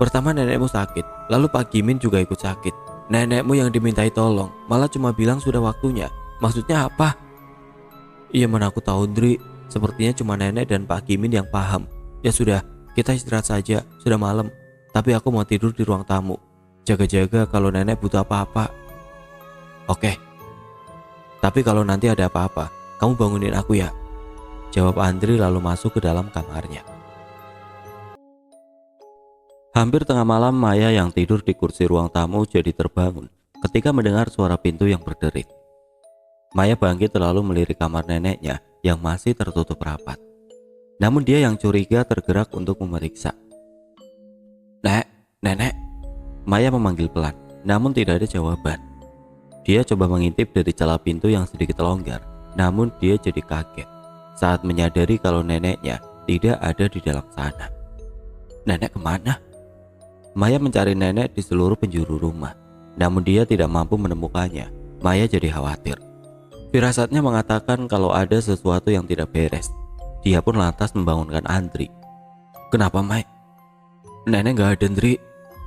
Pertama nenekmu sakit, lalu Pak Gimin juga ikut sakit. Nenekmu yang dimintai tolong malah cuma bilang sudah waktunya. Maksudnya apa? Iya, mana aku tahu, Andri. Sepertinya cuma nenek dan Pak Gimin yang paham. Ya sudah, kita istirahat saja, sudah malam. Tapi aku mau tidur di ruang tamu. Jaga-jaga kalau nenek butuh apa-apa. Oke. Tapi kalau nanti ada apa-apa, kamu bangunin aku ya, jawab Andri lalu masuk ke dalam kamarnya. Hampir tengah malam Maya yang tidur di kursi ruang tamu jadi terbangun ketika mendengar suara pintu yang berderik. Maya bangkit lalu melirik kamar neneknya yang masih tertutup rapat. Namun dia yang curiga tergerak untuk memeriksa. Nenek. Maya memanggil pelan, namun tidak ada jawaban. Dia coba mengintip dari celah pintu yang sedikit longgar, namun dia jadi kaget saat menyadari kalau neneknya tidak ada di dalam sana. Nenek kemana? Maya mencari nenek di seluruh penjuru rumah, namun dia tidak mampu menemukannya. Maya jadi khawatir. Firasatnya mengatakan kalau ada sesuatu yang tidak beres. Dia pun lantas membangunkan Andri. Kenapa, Mai? Nenek gak ada, Andri.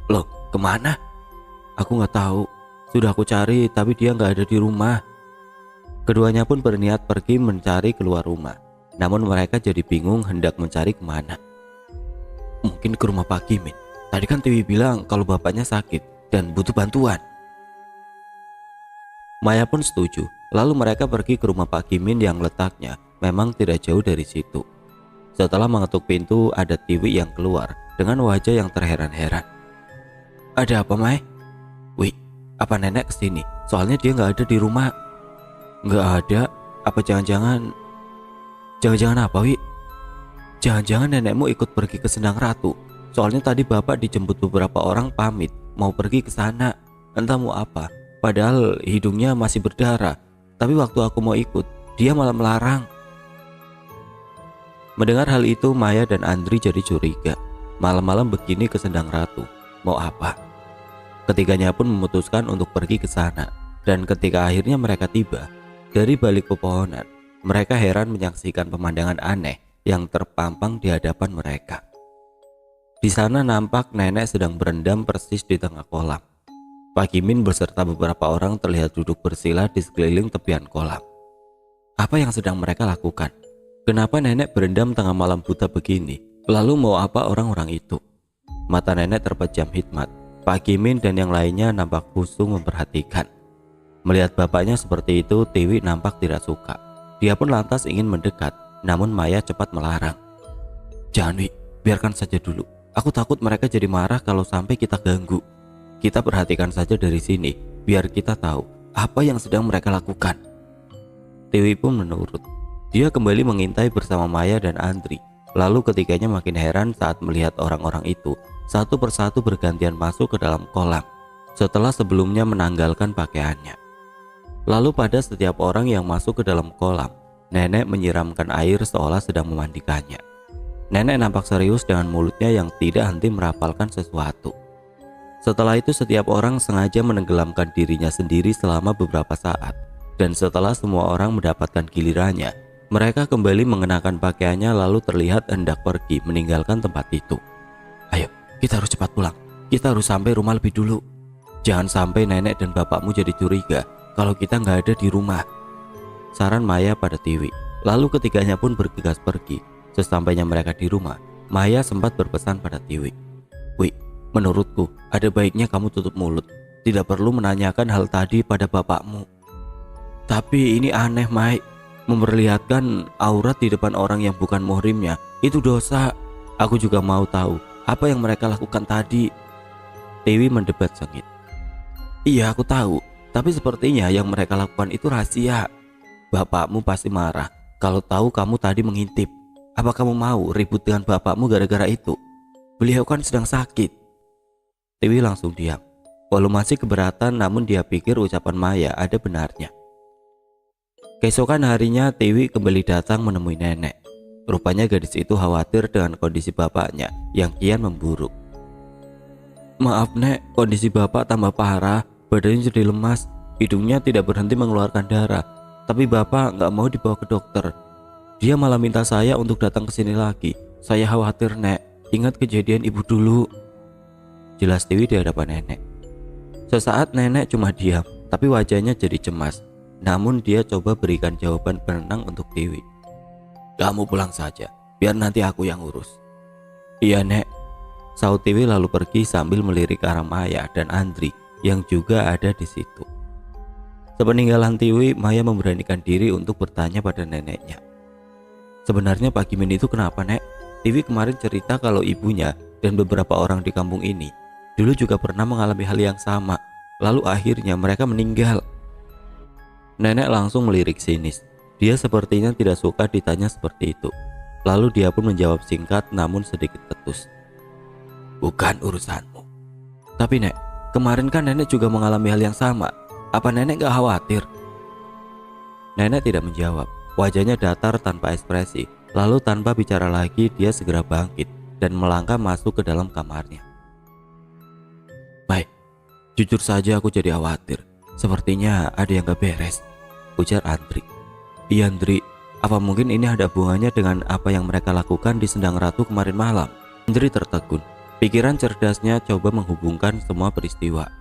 Loh, kemana? Aku gak tahu. Sudah aku cari tapi dia gak ada di rumah. Keduanya pun berniat pergi mencari keluar rumah. Namun mereka jadi bingung hendak mencari kemana. Mungkin ke rumah Pak Kimin. Tadi kan Tiwi bilang kalau bapaknya sakit dan butuh bantuan. Maya pun setuju. Lalu mereka pergi ke rumah Pak Kimin yang letaknya memang tidak jauh dari situ. Setelah mengetuk pintu, ada Tiwi yang keluar dengan wajah yang terheran-heran. Ada apa, Mai? Wih, apa nenek kesini? Soalnya dia gak ada di rumah. Gak ada? Apa jangan-jangan apa, Wi? Jangan-jangan nenekmu ikut pergi ke Sendang Ratu. Soalnya tadi bapak dijemput beberapa orang pamit mau pergi ke sana. Entah mau apa. Padahal hidungnya masih berdarah. Tapi waktu aku mau ikut, dia malah melarang. Mendengar hal itu, Maya dan Andri jadi curiga. Malam-malam begini ke Sendang Ratu, mau apa? Ketiganya pun memutuskan untuk pergi ke sana. Dan ketika akhirnya mereka tiba, dari balik pepohonan, mereka heran menyaksikan pemandangan aneh yang terpampang di hadapan mereka. Di sana nampak nenek sedang berendam persis di tengah kolam. Pak Kimin beserta beberapa orang terlihat duduk bersila di sekeliling tepian kolam. Apa yang sedang mereka lakukan? Kenapa nenek berendam tengah malam buta begini? Lalu mau apa orang-orang itu? Mata nenek terpejam hikmat. Pak Kimin dan yang lainnya nampak khusyuk memperhatikan. Melihat bapaknya seperti itu, Tiwi nampak tidak suka. Dia pun lantas ingin mendekat, namun Maya cepat melarang. Jangan, Wi, biarkan saja dulu. Aku takut mereka jadi marah kalau sampai kita ganggu. Kita perhatikan saja dari sini, biar kita tahu apa yang sedang mereka lakukan. Tiwi pun menurut. Dia kembali mengintai bersama Maya dan Andri. Lalu ketiganya makin heran saat melihat orang-orang itu satu persatu bergantian masuk ke dalam kolam setelah sebelumnya menanggalkan pakaiannya. Lalu pada setiap orang yang masuk ke dalam kolam, nenek menyiramkan air seolah sedang memandikannya. Nenek nampak serius dengan mulutnya yang tidak henti merapalkan sesuatu. Setelah itu setiap orang sengaja menenggelamkan dirinya sendiri selama beberapa saat. Dan setelah semua orang mendapatkan gilirannya, mereka kembali mengenakan pakaiannya lalu terlihat hendak pergi meninggalkan tempat itu. Ayo, kita harus cepat pulang. Kita harus sampai rumah lebih dulu. Jangan sampai nenek dan bapakmu jadi curiga kalau kita nggak ada di rumah. Saran Maya pada Tiwi. Lalu ketiganya pun bergegas pergi. Sesampainya mereka di rumah, Maya sempat berpesan pada Tiwi. Wi, menurutku ada baiknya kamu tutup mulut. Tidak perlu menanyakan hal tadi pada bapakmu. Tapi ini aneh, Mai. Memperlihatkan aurat di depan orang yang bukan muhrimnya itu dosa. Aku juga mau tahu apa yang mereka lakukan tadi. Tiwi mendebat sengit. Iya, aku tahu. Tapi sepertinya yang mereka lakukan itu rahasia. Bapakmu pasti marah kalau tahu kamu tadi mengintip. Apa kamu mau ribut dengan bapakmu gara-gara itu? Beliau kan sedang sakit. Tiwi langsung diam. Walau masih keberatan, namun dia pikir ucapan Maya ada benarnya. Keesokan harinya Tiwi kembali datang menemui nenek. Rupanya gadis itu khawatir dengan kondisi bapaknya yang kian memburuk. Maaf, Nek, kondisi bapak tambah parah. Badannya jadi lemas, hidungnya tidak berhenti mengeluarkan darah. Tapi bapak nggak mau dibawa ke dokter. Dia malah minta saya untuk datang ke sini lagi. Saya khawatir, Nek. Ingat kejadian ibu dulu. Jelas Tiwi di hadapan nenek. Sesaat nenek cuma diam, tapi wajahnya jadi cemas. Namun dia coba berikan jawaban penenang untuk Tiwi. Kamu pulang saja, biar nanti aku yang urus. Iya, Nek. Saut Tiwi lalu pergi sambil melirik arah Maya dan Andri yang juga ada di situ. Sepeninggalan Tiwi, Maya memberanikan diri untuk bertanya pada neneknya. Sebenarnya Pak Kimin itu kenapa, Nek? Tiwi kemarin cerita kalau ibunya dan beberapa orang di kampung ini dulu juga pernah mengalami hal yang sama. Lalu akhirnya mereka meninggal. Nenek langsung melirik sinis. Dia sepertinya tidak suka ditanya seperti itu. Lalu dia pun menjawab singkat namun sedikit ketus. Bukan urusanmu. Tapi, Nek, kemarin kan nenek juga mengalami hal yang sama. Apa nenek gak khawatir? Nenek tidak menjawab. Wajahnya datar tanpa ekspresi. Lalu tanpa bicara lagi dia segera bangkit dan melangkah masuk ke dalam kamarnya. Baik, jujur saja aku jadi khawatir. Sepertinya ada yang gak beres. ujar Andri. Iya Andri, apa mungkin ini ada hubungannya dengan apa yang mereka lakukan di Sendang Ratu kemarin malam? Andri tertegun. Pikiran cerdasnya coba menghubungkan semua peristiwa,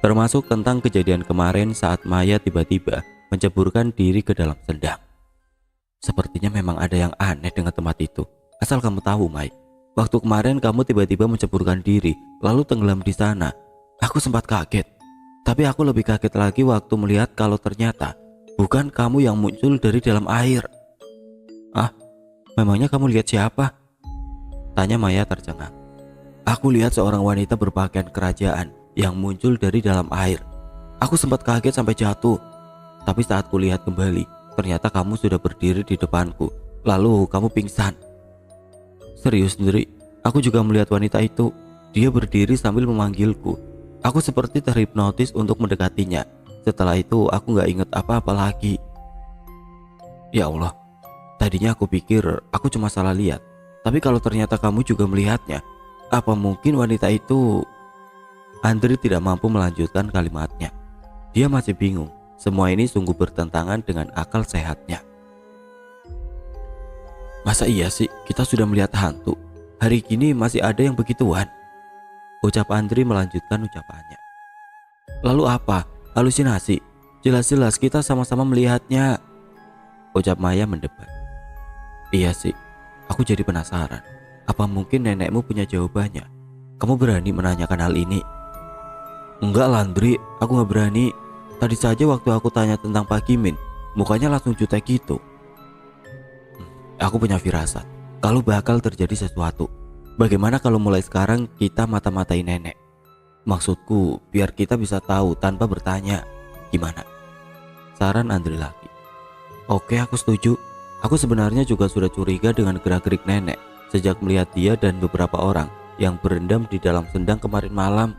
termasuk tentang kejadian kemarin saat Maya tiba-tiba menceburkan diri ke dalam sendang. Sepertinya memang ada yang aneh dengan tempat itu. Asal kamu tahu, Mai, waktu kemarin kamu tiba-tiba menceburkan diri lalu tenggelam di sana. Aku sempat kaget. Tapi aku lebih kaget lagi waktu melihat kalau ternyata bukan kamu yang muncul dari dalam air. Ah, memangnya kamu lihat siapa? Tanya Maya tercengang. Aku lihat seorang wanita berpakaian kerajaan yang muncul dari dalam air. Aku sempat kaget sampai jatuh. Tapi saat kulihat kembali, ternyata kamu sudah berdiri di depanku. Lalu kamu pingsan. Serius Ndri, aku juga melihat wanita itu. Dia berdiri sambil memanggilku. Aku seperti terhipnotis untuk mendekatinya. Setelah itu aku gak ingat apa-apa lagi. Ya Allah, tadinya aku pikir aku cuma salah lihat. Tapi kalau ternyata kamu juga melihatnya, apa mungkin wanita itu... Andri tidak mampu melanjutkan kalimatnya. Dia masih bingung. Semua ini sungguh bertentangan dengan akal sehatnya. Masa iya sih kita sudah melihat hantu? Hari gini masih ada yang begituan? Ucap Andri melanjutkan ucapannya. Lalu apa? Halusinasi? Jelas-jelas kita sama-sama melihatnya. Ucap Maya mendebat. Iya sih, aku jadi penasaran. Apa mungkin nenekmu punya jawabannya? Kamu berani menanyakan hal ini? Enggak Landri, aku gak berani. Tadi saja waktu aku tanya tentang Pak Gimin, mukanya langsung jutek gitu. Aku punya firasat kalau bakal terjadi sesuatu. Bagaimana kalau mulai sekarang kita mata-matai nenek? Maksudku biar kita bisa tahu tanpa bertanya. Gimana? Saran Andri lagi. Oke, aku setuju. Aku sebenarnya juga sudah curiga dengan gerak-gerik nenek sejak melihat dia dan beberapa orang yang berendam di dalam sendang kemarin malam.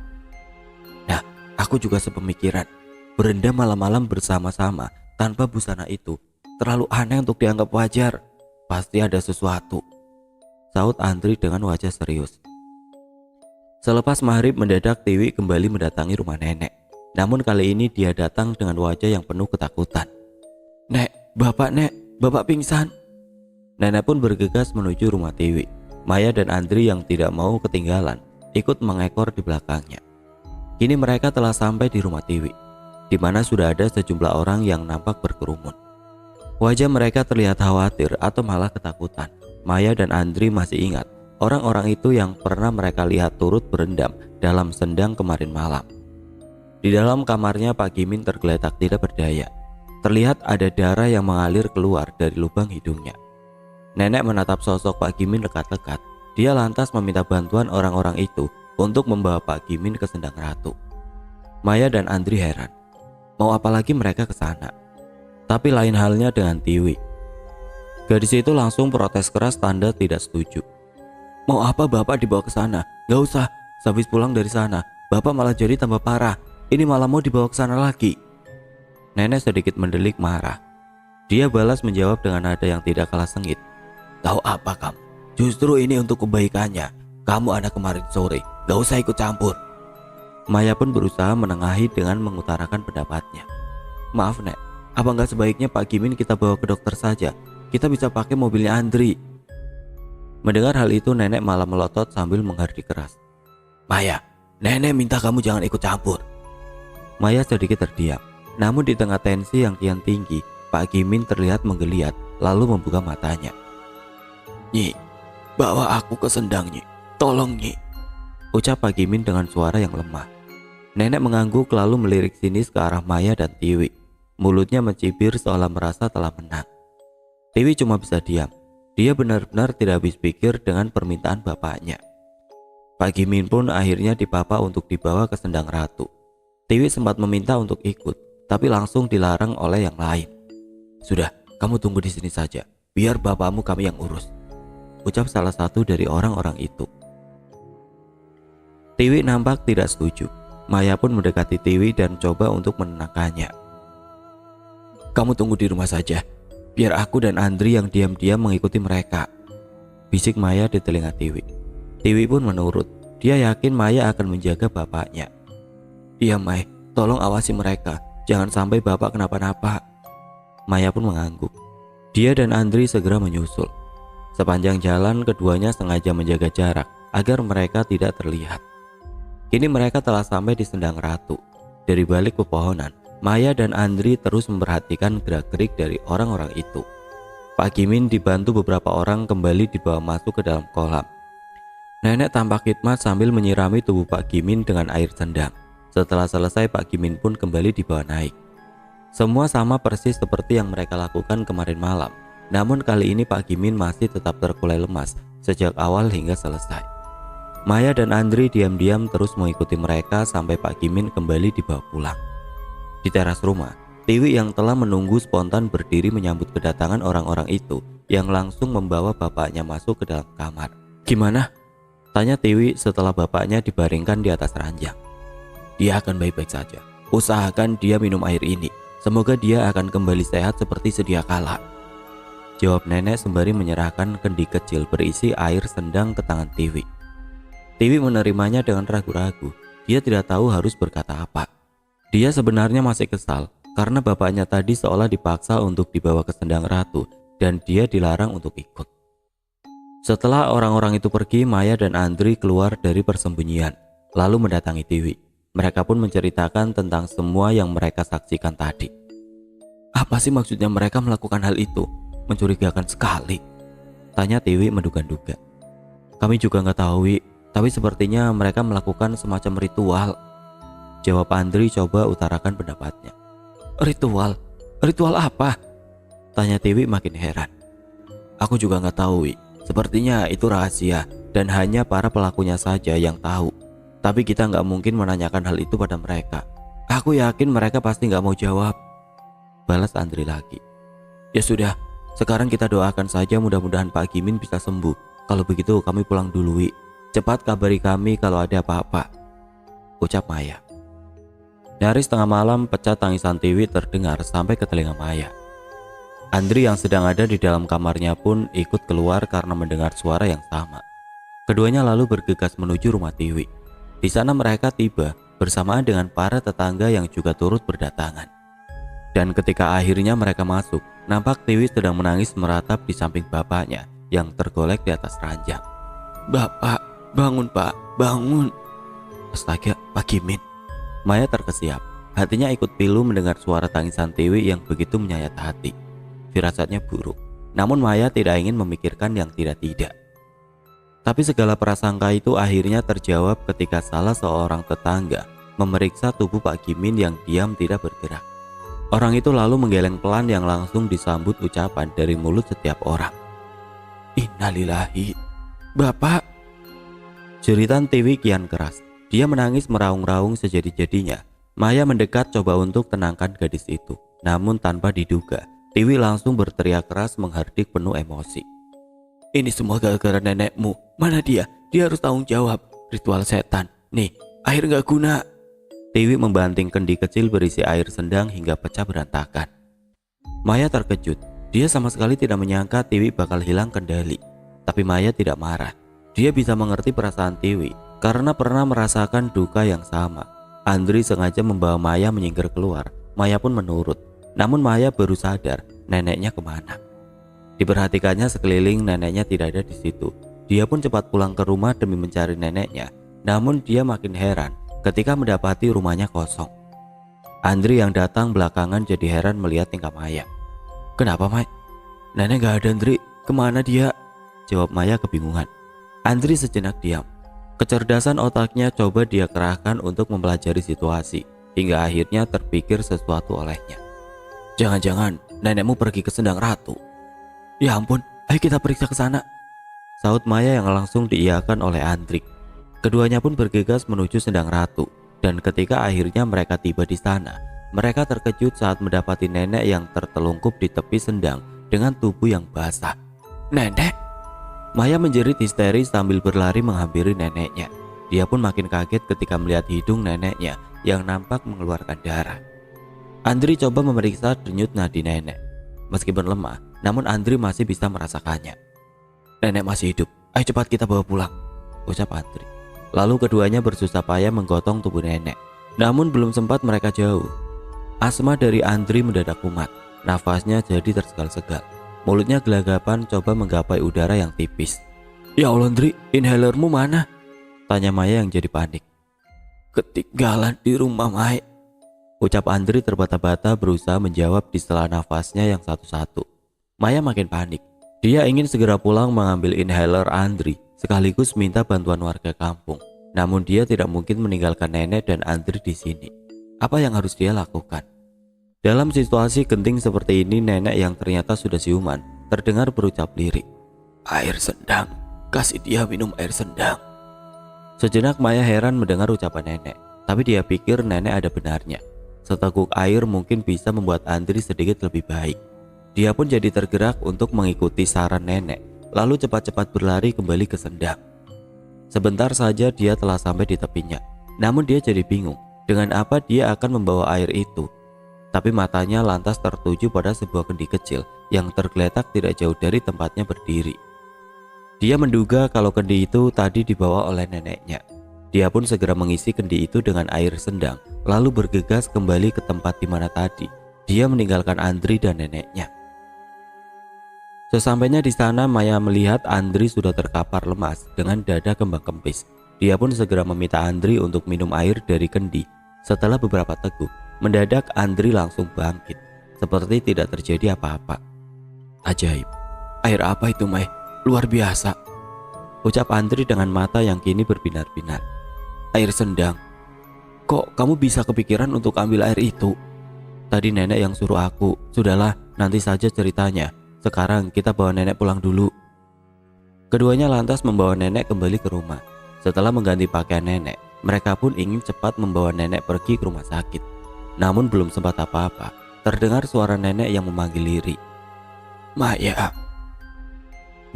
Nah, aku juga sepemikiran. Berendam malam-malam bersama-sama tanpa busana itu terlalu aneh untuk dianggap wajar. Pasti ada sesuatu, saut Andri dengan wajah serius. Selepas maghrib mendadak Tiwi kembali mendatangi rumah nenek. Namun kali ini dia datang dengan wajah yang penuh ketakutan. Nek, bapak pingsan. Nenek pun bergegas menuju rumah Tiwi. Maya dan Andri yang tidak mau ketinggalan ikut mengekor di belakangnya. Kini mereka telah sampai di rumah Tiwi, di mana sudah ada sejumlah orang yang nampak berkerumun. Wajah mereka terlihat khawatir atau malah ketakutan. Maya dan Andri masih ingat orang-orang itu yang pernah mereka lihat turut berendam dalam sendang kemarin malam. Di dalam kamarnya Pak Gimin tergeletak tidak berdaya. Terlihat ada darah yang mengalir keluar dari lubang hidungnya. Nenek menatap sosok Pak Gimin dekat-dekat. Dia lantas meminta bantuan orang-orang itu untuk membawa Pak Gimin ke Sendang Ratu. Maya dan Andri heran. Mau apa lagi mereka ke sana? Tapi lain halnya dengan Tiwi. Gadis itu langsung protes keras tanda tidak setuju. Mau apa bapak dibawa ke sana? Gak usah. Sehabis pulang dari sana, bapak malah jadi tambah parah. Ini malah mau dibawa ke sana lagi. Nenek sedikit mendelik marah. Dia balas menjawab dengan nada yang tidak kalah sengit. Tahu apa kamu? Justru ini untuk kebaikannya. Kamu anak kemarin sore, gak usah ikut campur. Maya pun berusaha menengahi dengan mengutarakan pendapatnya. Maaf Nek, apa gak sebaiknya Pak Gimin kita bawa ke dokter saja? Kita bisa pakai mobilnya Andri. Mendengar hal itu nenek malah melotot sambil menghardik keras. Maya, nenek minta kamu jangan ikut campur. Maya sedikit terdiam. Namun di tengah tensi yang kian tinggi, Pak Gimin terlihat menggeliat lalu membuka matanya. Nyi, bawa aku ke sendang Nyi, tolong Nyi, ucap Pak Gimin dengan suara yang lemah. Nenek mengangguk lalu melirik sinis ke arah Maya dan Tiwi. Mulutnya mencibir seolah merasa telah menang. Tiwi cuma bisa diam. Dia benar-benar tidak habis pikir dengan permintaan bapaknya. Pak Gimin pun akhirnya dipapa untuk dibawa ke Sendang Ratu. Tiwi sempat meminta untuk ikut, tapi langsung dilarang oleh yang lain. Sudah, kamu tunggu di sini saja, biar bapakmu kami yang urus, ucap salah satu dari orang-orang itu. Tiwi nampak tidak setuju. Maya pun mendekati Tiwi dan coba untuk menenangkannya. Kamu tunggu di rumah saja, biar aku dan Andri yang diam-diam mengikuti mereka, bisik Maya di telinga Tiwi. Tiwi pun menurut. Dia yakin Maya akan menjaga bapaknya. Iya Mai, tolong awasi mereka, jangan sampai bapak kenapa-napa. Maya pun mengangguk. Dia dan Andri segera menyusul. Sepanjang jalan keduanya sengaja menjaga jarak agar mereka tidak terlihat. Kini mereka telah sampai di Sendang Ratu. Dari balik pepohonan, Maya dan Andri terus memperhatikan gerak-gerik dari orang-orang itu. Pak Gimin dibantu beberapa orang kembali dibawa masuk ke dalam kolam. Nenek tampak khidmat sambil menyirami tubuh Pak Gimin dengan air sendang. Setelah selesai, Pak Gimin pun kembali dibawa naik. Semua sama persis seperti yang mereka lakukan kemarin malam. Namun kali ini Pak Gimin masih tetap terkulai lemas sejak awal hingga selesai. Maya dan Andri diam-diam terus mengikuti mereka sampai Pak Gimin kembali dibawa pulang. Di teras rumah, Tiwi yang telah menunggu spontan berdiri menyambut kedatangan orang-orang itu yang langsung membawa bapaknya masuk ke dalam kamar. "Gimana?" tanya Tiwi setelah bapaknya dibaringkan di atas ranjang. "Dia akan baik-baik saja. Usahakan dia minum air ini. Semoga dia akan kembali sehat seperti sedia kala," jawab nenek sembari menyerahkan kendi kecil berisi air sendang ke tangan Tiwi. Tiwi menerimanya dengan ragu-ragu. Dia tidak tahu harus berkata apa. Dia sebenarnya masih kesal karena bapaknya tadi seolah dipaksa untuk dibawa ke Sendang Ratu dan dia dilarang untuk ikut. Setelah orang-orang itu pergi, Maya dan Andri keluar dari persembunyian lalu mendatangi Tiwi. Mereka pun menceritakan tentang semua yang mereka saksikan tadi. "Apa sih maksudnya mereka melakukan hal itu? Mencurigakan sekali," tanya Tiwi menduga-duga. "Kami juga nggak tahu, Wi. Tapi sepertinya mereka melakukan semacam ritual," jawab Andri coba utarakan pendapatnya. "Ritual? Ritual apa?" tanya Tiwi makin heran. "Aku juga nggak tahu, Wi. Sepertinya itu rahasia dan hanya para pelakunya saja yang tahu. Tapi kita nggak mungkin menanyakan hal itu pada mereka. Aku yakin mereka pasti nggak mau jawab," balas Andri lagi. "Ya sudah, sekarang kita doakan saja mudah-mudahan Pak Gimin bisa sembuh. Kalau begitu kami pulang dulu, Wi. Cepat kabari kami kalau ada apa-apa," ucap Maya. Nyaris tengah malam pecah tangisan Tiwi terdengar sampai ke telinga Maya. Andri yang sedang ada di dalam kamarnya pun ikut keluar karena mendengar suara yang sama. Keduanya lalu bergegas menuju rumah Tiwi. Di sana mereka tiba bersamaan dengan para tetangga yang juga turut berdatangan. Dan ketika akhirnya mereka masuk, nampak Tiwi sedang menangis meratap di samping bapaknya yang tergolek di atas ranjang. "Bapak, bangun Pak, bangun." "Astaga, Pak Gimin." Maya terkesiap. Hatinya ikut pilu mendengar suara tangisan Tiwi yang begitu menyayat hati. Firasatnya buruk. Namun Maya tidak ingin memikirkan yang tidak-tidak. Tapi segala prasangka itu akhirnya terjawab ketika salah seorang tetangga memeriksa tubuh Pak Gimin yang diam tidak bergerak. Orang itu lalu menggeleng pelan yang langsung disambut ucapan dari mulut setiap orang. "Innalillahi, Bapak." Jeritan Tiwi kian keras. Dia menangis meraung-raung sejadi-jadinya. Maya mendekat coba untuk tenangkan gadis itu. Namun tanpa diduga, Tiwi langsung berteriak keras menghardik penuh emosi. "Ini semua gara-gara nenekmu. Mana dia? Dia harus tanggung jawab. Ritual setan. Nih, air gak guna." Tiwi membanting kendi kecil berisi air sendang hingga pecah berantakan. Maya terkejut. Dia sama sekali tidak menyangka Tiwi bakal hilang kendali. Tapi Maya tidak marah. Dia bisa mengerti perasaan Tiwi karena pernah merasakan duka yang sama. Andri sengaja membawa Maya menyingkir keluar. Maya pun menurut. Namun Maya baru sadar neneknya kemana. Diperhatikannya sekeliling, neneknya tidak ada di situ. Dia pun cepat pulang ke rumah demi mencari neneknya. Namun dia makin heran ketika mendapati rumahnya kosong. Andri yang datang belakangan jadi heran melihat tingkah Maya. "Kenapa, Mai? Nenek gak ada, Andri. Kemana dia?" jawab Maya kebingungan. Andri sejenak diam. Kecerdasan otaknya coba dia kerahkan untuk mempelajari situasi, hingga akhirnya terpikir sesuatu olehnya. "Jangan-jangan nenekmu pergi ke Sendang Ratu." "Ya ampun, ayo kita periksa ke sana," sahut Maya yang langsung diiyakan oleh Andri. Keduanya pun bergegas menuju Sendang Ratu, dan ketika akhirnya mereka tiba di sana, mereka terkejut saat mendapati nenek yang tertelungkup di tepi sendang dengan tubuh yang basah. "Nenek!" Maya menjerit histeris sambil berlari menghampiri neneknya. Dia pun makin kaget ketika melihat hidung neneknya yang nampak mengeluarkan darah. Andri coba memeriksa denyut nadi nenek. Meskipun lemah, namun Andri masih bisa merasakannya. "Nenek masih hidup, ayo cepat kita bawa pulang," ucap Andri. Lalu keduanya bersusah payah menggotong tubuh nenek. Namun belum sempat mereka jauh, asma dari Andri mendadak kumat. Nafasnya jadi tersegal-segal. Mulutnya gelagapan coba menggapai udara yang tipis. "Ya Allah Andri, inhalermu mana?" tanya Maya yang jadi panik. "Ketinggalan di rumah, Mai," ucap Andri terbata-bata berusaha menjawab di sela nafasnya yang satu-satu. Maya makin panik. Dia ingin segera pulang mengambil inhaler Andri sekaligus minta bantuan warga kampung. Namun dia tidak mungkin meninggalkan nenek dan Andri di sini. Apa yang harus dia lakukan? Dalam situasi genting seperti ini, nenek yang ternyata sudah siuman terdengar berucap lirik. "Air sendang, kasih dia minum air sendang." Sejenak Maya heran mendengar ucapan nenek, tapi dia pikir nenek ada benarnya. Seteguk air mungkin bisa membuat Andri sedikit lebih baik. Dia pun jadi tergerak untuk mengikuti saran nenek, lalu cepat-cepat berlari kembali ke sendang. Sebentar saja dia telah sampai di tepinya, namun dia jadi bingung dengan apa dia akan membawa air itu. Tapi matanya lantas tertuju pada sebuah kendi kecil yang tergeletak tidak jauh dari tempatnya berdiri. Dia menduga kalau kendi itu tadi dibawa oleh neneknya. Dia pun segera mengisi kendi itu dengan air sendang, lalu bergegas kembali ke tempat di mana tadi dia meninggalkan Andri dan neneknya. Sesampainya di sana, Maya melihat Andri sudah terkapar lemas dengan dada kembang kempis. Dia pun segera meminta Andri untuk minum air dari kendi. Setelah beberapa teguk, mendadak Andri langsung bangkit, seperti tidak terjadi apa-apa. "Ajaib, air apa itu, Mai? Luar biasa," ucap Andri dengan mata yang kini berbinar-binar. "Air sendang. Kok kamu bisa kepikiran untuk ambil air itu?" "Tadi nenek yang suruh aku." "Sudahlah, nanti saja ceritanya. Sekarang kita bawa nenek pulang dulu." Keduanya lantas membawa nenek kembali ke rumah. Setelah mengganti pakaian nenek, mereka pun ingin cepat membawa nenek pergi ke rumah sakit. Namun belum sempat apa-apa, terdengar suara nenek yang memanggil lirih. "Maya."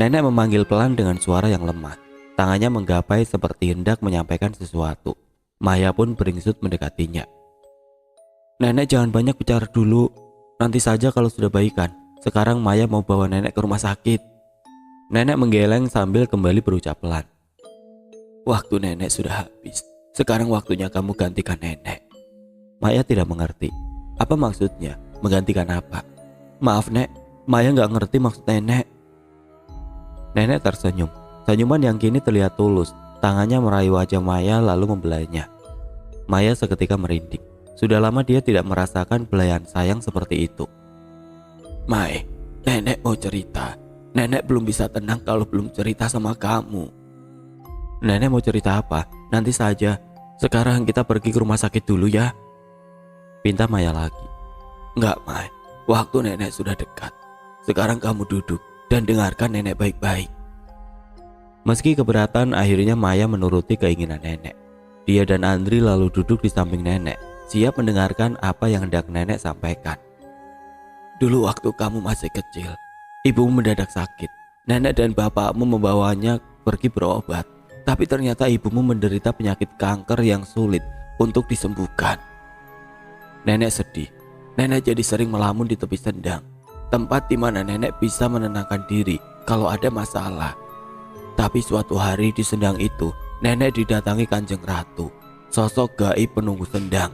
Nenek memanggil pelan dengan suara yang lemah. Tangannya menggapai seperti hendak menyampaikan sesuatu. Maya pun beringsut mendekatinya. "Nenek jangan banyak bicara dulu. Nanti saja kalau sudah baikan. Sekarang Maya mau bawa nenek ke rumah sakit." Nenek menggeleng sambil kembali berucap pelan. "Waktu nenek sudah habis. Sekarang waktunya kamu gantikan nenek." Maya tidak mengerti. Apa maksudnya? Menggantikan apa? "Maaf Nek, Maya nggak ngerti maksud nenek." Nenek tersenyum. Senyuman yang kini terlihat tulus. Tangannya meraih wajah Maya lalu membelainya. Maya seketika merinding. Sudah lama dia tidak merasakan belayan sayang seperti itu. "Mai, nenek mau cerita. Nenek belum bisa tenang kalau belum cerita sama kamu." "Nenek mau cerita apa? Nanti saja. Sekarang kita pergi ke rumah sakit dulu ya," pinta Maya lagi. "Enggak, Mai. Waktu nenek sudah dekat. Sekarang kamu duduk dan dengarkan nenek baik-baik." Meski keberatan, akhirnya Maya menuruti keinginan nenek. Dia dan Andri lalu duduk di samping nenek, siap mendengarkan apa yang hendak nenek sampaikan. "Dulu waktu kamu masih kecil, ibumu mendadak sakit. Nenek dan bapakmu membawanya pergi berobat. Tapi ternyata ibumu menderita penyakit kanker yang sulit untuk disembuhkan. Nenek sedih. Nenek jadi sering melamun di tepi sendang, tempat di mana nenek bisa menenangkan diri kalau ada masalah. Tapi suatu hari di sendang itu, nenek didatangi Kanjeng Ratu, sosok gaib penunggu sendang.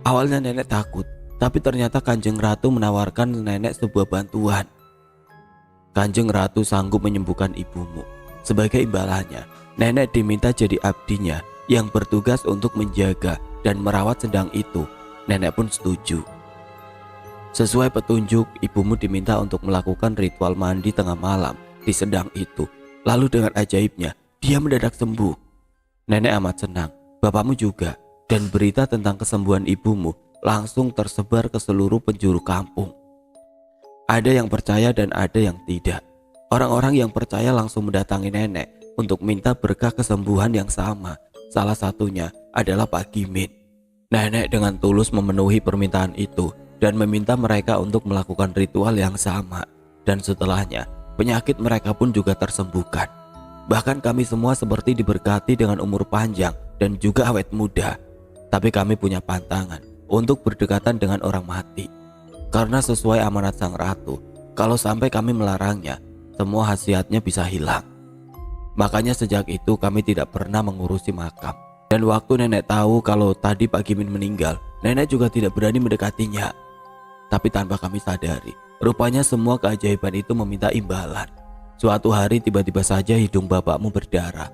Awalnya nenek takut, tapi ternyata Kanjeng Ratu menawarkan nenek sebuah bantuan. Kanjeng Ratu sanggup menyembuhkan ibumu. Sebagai imbalannya, nenek diminta jadi abdinya yang bertugas untuk menjaga dan merawat sendang itu. Nenek pun setuju. Sesuai petunjuk, ibumu diminta untuk melakukan ritual mandi tengah malam di sendang itu. Lalu dengan ajaibnya, dia mendadak sembuh. Nenek amat senang, bapakmu juga, dan berita tentang kesembuhan ibumu langsung tersebar ke seluruh penjuru kampung. Ada yang percaya dan ada yang tidak. Orang-orang yang percaya langsung mendatangi nenek untuk minta berkah kesembuhan yang sama. Salah satunya adalah Pak Gimin. Nenek dengan tulus memenuhi permintaan itu dan meminta mereka untuk melakukan ritual yang sama. Dan setelahnya, penyakit mereka pun juga tersembuhkan. Bahkan kami semua seperti diberkati dengan umur panjang dan juga awet muda. Tapi kami punya pantangan untuk berdekatan dengan orang mati. Karena sesuai amanat sang ratu, kalau sampai kami melarangnya, semua khasiatnya bisa hilang. Makanya sejak itu kami tidak pernah mengurusi makam. Dan waktu nenek tahu kalau tadi Pak Gimin meninggal, nenek juga tidak berani mendekatinya. Tapi tanpa kami sadari, rupanya semua keajaiban itu meminta imbalan. Suatu hari tiba-tiba saja hidung bapakmu berdarah.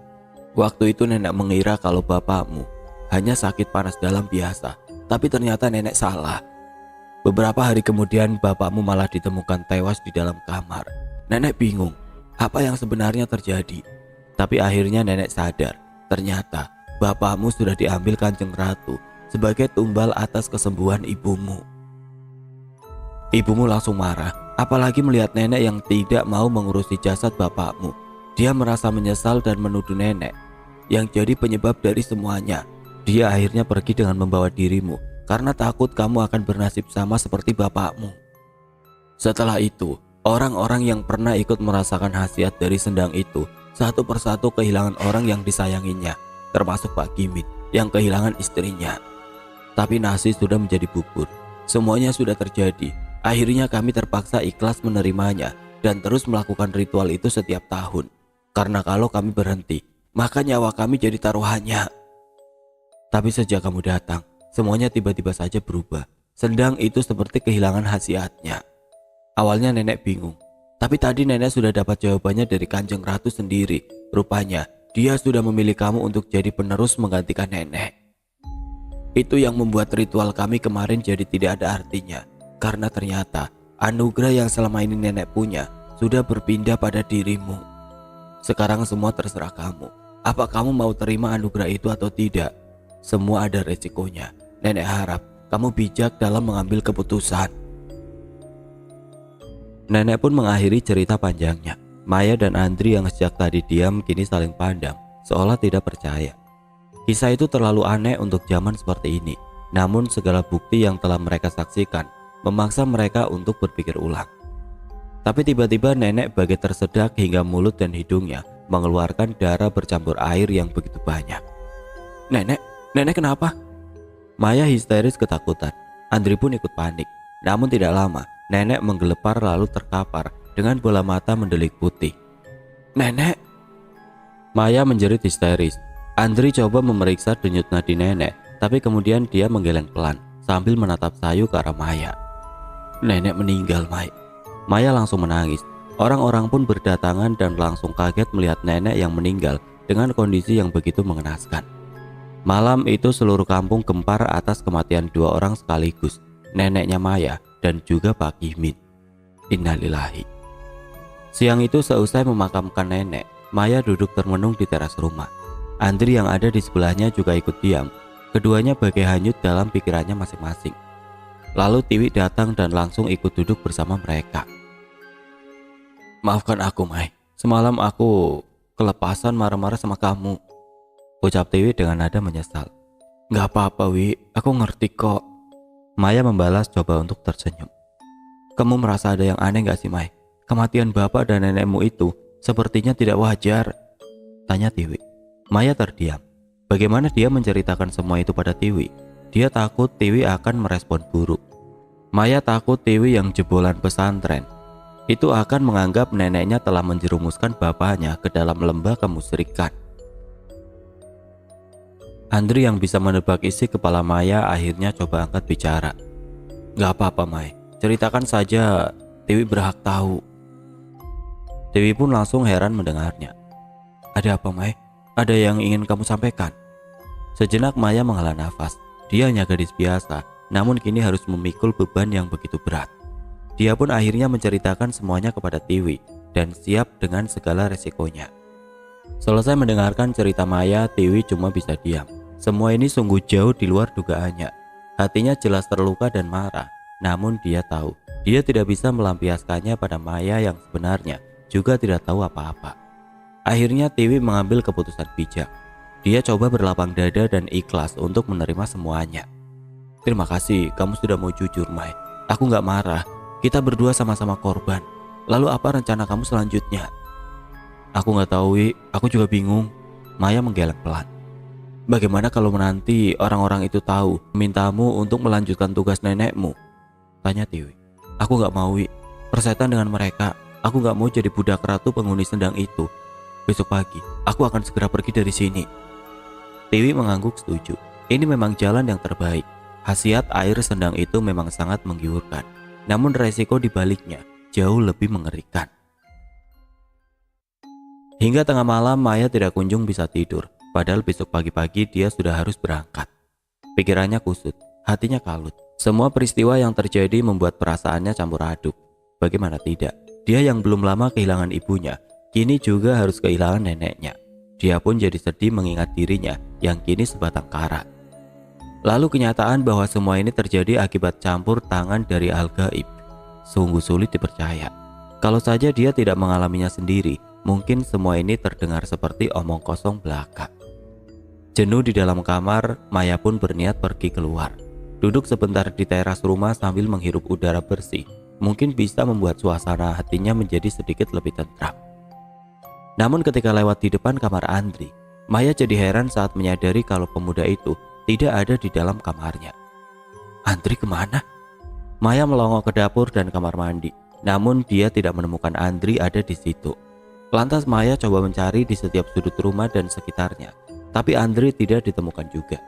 Waktu itu nenek mengira kalau bapakmu hanya sakit panas dalam biasa, tapi ternyata nenek salah. Beberapa hari kemudian bapakmu malah ditemukan tewas di dalam kamar. Nenek bingung, apa yang sebenarnya terjadi? Tapi akhirnya nenek sadar, ternyata bapakmu sudah diambil Kanjeng Ratu sebagai tumbal atas kesembuhan ibumu. Ibumu langsung marah, apalagi melihat nenek yang tidak mau mengurusi jasad bapakmu. Dia merasa menyesal dan menuduh nenek yang jadi penyebab dari semuanya. Dia akhirnya pergi dengan membawa dirimu karena takut kamu akan bernasib sama seperti bapakmu. Setelah itu, orang-orang yang pernah ikut merasakan khasiat dari sendang itu satu persatu kehilangan orang yang disayanginya, termasuk Pak Kimin yang kehilangan istrinya. Tapi nasi sudah menjadi bubur. Semuanya sudah terjadi. Akhirnya kami terpaksa ikhlas menerimanya dan terus melakukan ritual itu setiap tahun. Karena kalau kami berhenti, maka nyawa kami jadi taruhannya. Tapi sejak kamu datang, semuanya tiba-tiba saja berubah. Sendang itu seperti kehilangan khasiatnya. Awalnya nenek bingung, tapi tadi nenek sudah dapat jawabannya dari Kanjeng Ratu sendiri. Rupanya dia sudah memilih kamu untuk jadi penerus menggantikan nenek. Itu yang membuat ritual kami kemarin jadi tidak ada artinya. Karena ternyata anugerah yang selama ini nenek punya sudah berpindah pada dirimu. Sekarang semua terserah kamu. Apa kamu mau terima anugerah itu atau tidak? Semua ada resikonya. Nenek harap kamu bijak dalam mengambil keputusan. Nenek pun mengakhiri cerita panjangnya. Maya dan Andri yang sejak tadi diam kini saling pandang, seolah tidak percaya. Kisah itu terlalu aneh untuk zaman seperti ini. Namun segala bukti yang telah mereka saksikan memaksa mereka untuk berpikir ulang. Tapi tiba-tiba nenek bagai tersedak hingga mulut dan hidungnya mengeluarkan darah bercampur air yang begitu banyak. Nenek kenapa? Maya histeris ketakutan. Andri pun ikut panik. Namun tidak lama, nenek menggelepar lalu terkapar dengan bola mata mendelik putih. Nenek! Maya menjerit histeris. Andri coba memeriksa denyut nadi nenek, tapi kemudian dia menggeleng pelan sambil menatap sayu ke arah Maya. Nenek meninggal, Mai. Maya langsung menangis. Orang-orang pun berdatangan dan langsung kaget melihat nenek yang meninggal dengan kondisi yang begitu mengenaskan. Malam itu seluruh kampung gempar atas kematian dua orang sekaligus, neneknya Maya dan juga Pak Kimin. Innalillahi. Siang itu seusai memakamkan nenek, Maya duduk termenung di teras rumah. Andri yang ada di sebelahnya juga ikut diam. Keduanya bagai hanyut dalam pikirannya masing-masing. Lalu Tiwi datang dan langsung ikut duduk bersama mereka. Maafkan aku, Mai. Semalam aku kelepasan marah-marah sama kamu, ucap Tiwi dengan nada menyesal. Gak apa-apa, Wi. Aku ngerti kok. Maya membalas coba untuk tersenyum. Kamu merasa ada yang aneh gak sih, Mai? Kematian bapak dan nenekmu itu sepertinya tidak wajar, tanya Tiwi. Maya terdiam. Bagaimana dia menceritakan semua itu pada Tiwi? Dia takut Tiwi akan merespon buruk. Maya takut Tiwi yang jebolan pesantren itu akan menganggap neneknya telah menjerumuskan bapaknya ke dalam lembah kemusyrikan. Andri yang bisa menebak isi kepala Maya akhirnya coba angkat bicara. Gak apa-apa, Mai. Ceritakan saja, Tiwi berhak tahu. Tiwi pun langsung heran mendengarnya. Ada apa, Mai? Ada yang ingin kamu sampaikan? Sejenak Maya menghela nafas. Dia hanya gadis biasa, namun kini harus memikul beban yang begitu berat. Dia pun akhirnya menceritakan semuanya kepada Tiwi dan siap dengan segala resikonya. Selesai mendengarkan cerita Maya, Tiwi cuma bisa diam. Semua ini sungguh jauh di luar dugaannya. Hatinya jelas terluka dan marah, namun dia tahu dia tidak bisa melampiaskannya pada Maya yang sebenarnya juga tidak tahu apa-apa. Akhirnya Tiwi mengambil keputusan bijak. Dia coba berlapang dada dan ikhlas untuk menerima semuanya. Terima kasih, kamu sudah mau jujur, Mai. Aku gak marah. Kita berdua sama-sama korban. Lalu apa rencana kamu selanjutnya? Aku gak tahu, Wi. Aku juga bingung. Maya menggeleng pelan. Bagaimana kalau nanti orang-orang itu tahu mintamu untuk melanjutkan tugas nenekmu? Tanya Tiwi. Aku gak mau, Wi. Persetan dengan mereka. Aku gak mau jadi budak ratu penghuni sendang itu. Besok pagi, aku akan segera pergi dari sini. Tiwi mengangguk setuju. Ini memang jalan yang terbaik. Khasiat air sendang itu memang sangat menggiurkan. namun resiko dibaliknya jauh lebih mengerikan. Hingga tengah malam Maya tidak kunjung bisa tidur, padahal besok pagi-pagi dia sudah harus berangkat. Pikirannya kusut, hatinya kalut. Semua peristiwa yang terjadi membuat perasaannya campur aduk. Bagaimana tidak, dia yang belum lama kehilangan ibunya, kini juga harus kehilangan neneknya. Dia pun jadi sedih mengingat dirinya yang kini sebatang kara. Lalu kenyataan bahwa semua ini terjadi akibat campur tangan dari al-gaib. Sungguh sulit dipercaya. Kalau saja dia tidak mengalaminya sendiri, mungkin semua ini terdengar seperti omong kosong belaka. Jenuh di dalam kamar, Maya pun berniat pergi keluar. Duduk sebentar di teras rumah sambil menghirup udara bersih, mungkin bisa membuat suasana hatinya menjadi sedikit lebih tentram. Namun ketika lewat di depan kamar Andri, Maya jadi heran saat menyadari kalau pemuda itu tidak ada di dalam kamarnya. Andri kemana? Maya melongo ke dapur dan kamar mandi, namun dia tidak menemukan Andri ada di situ. Lantas Maya coba mencari di setiap sudut rumah dan sekitarnya, tapi Andri tidak ditemukan juga.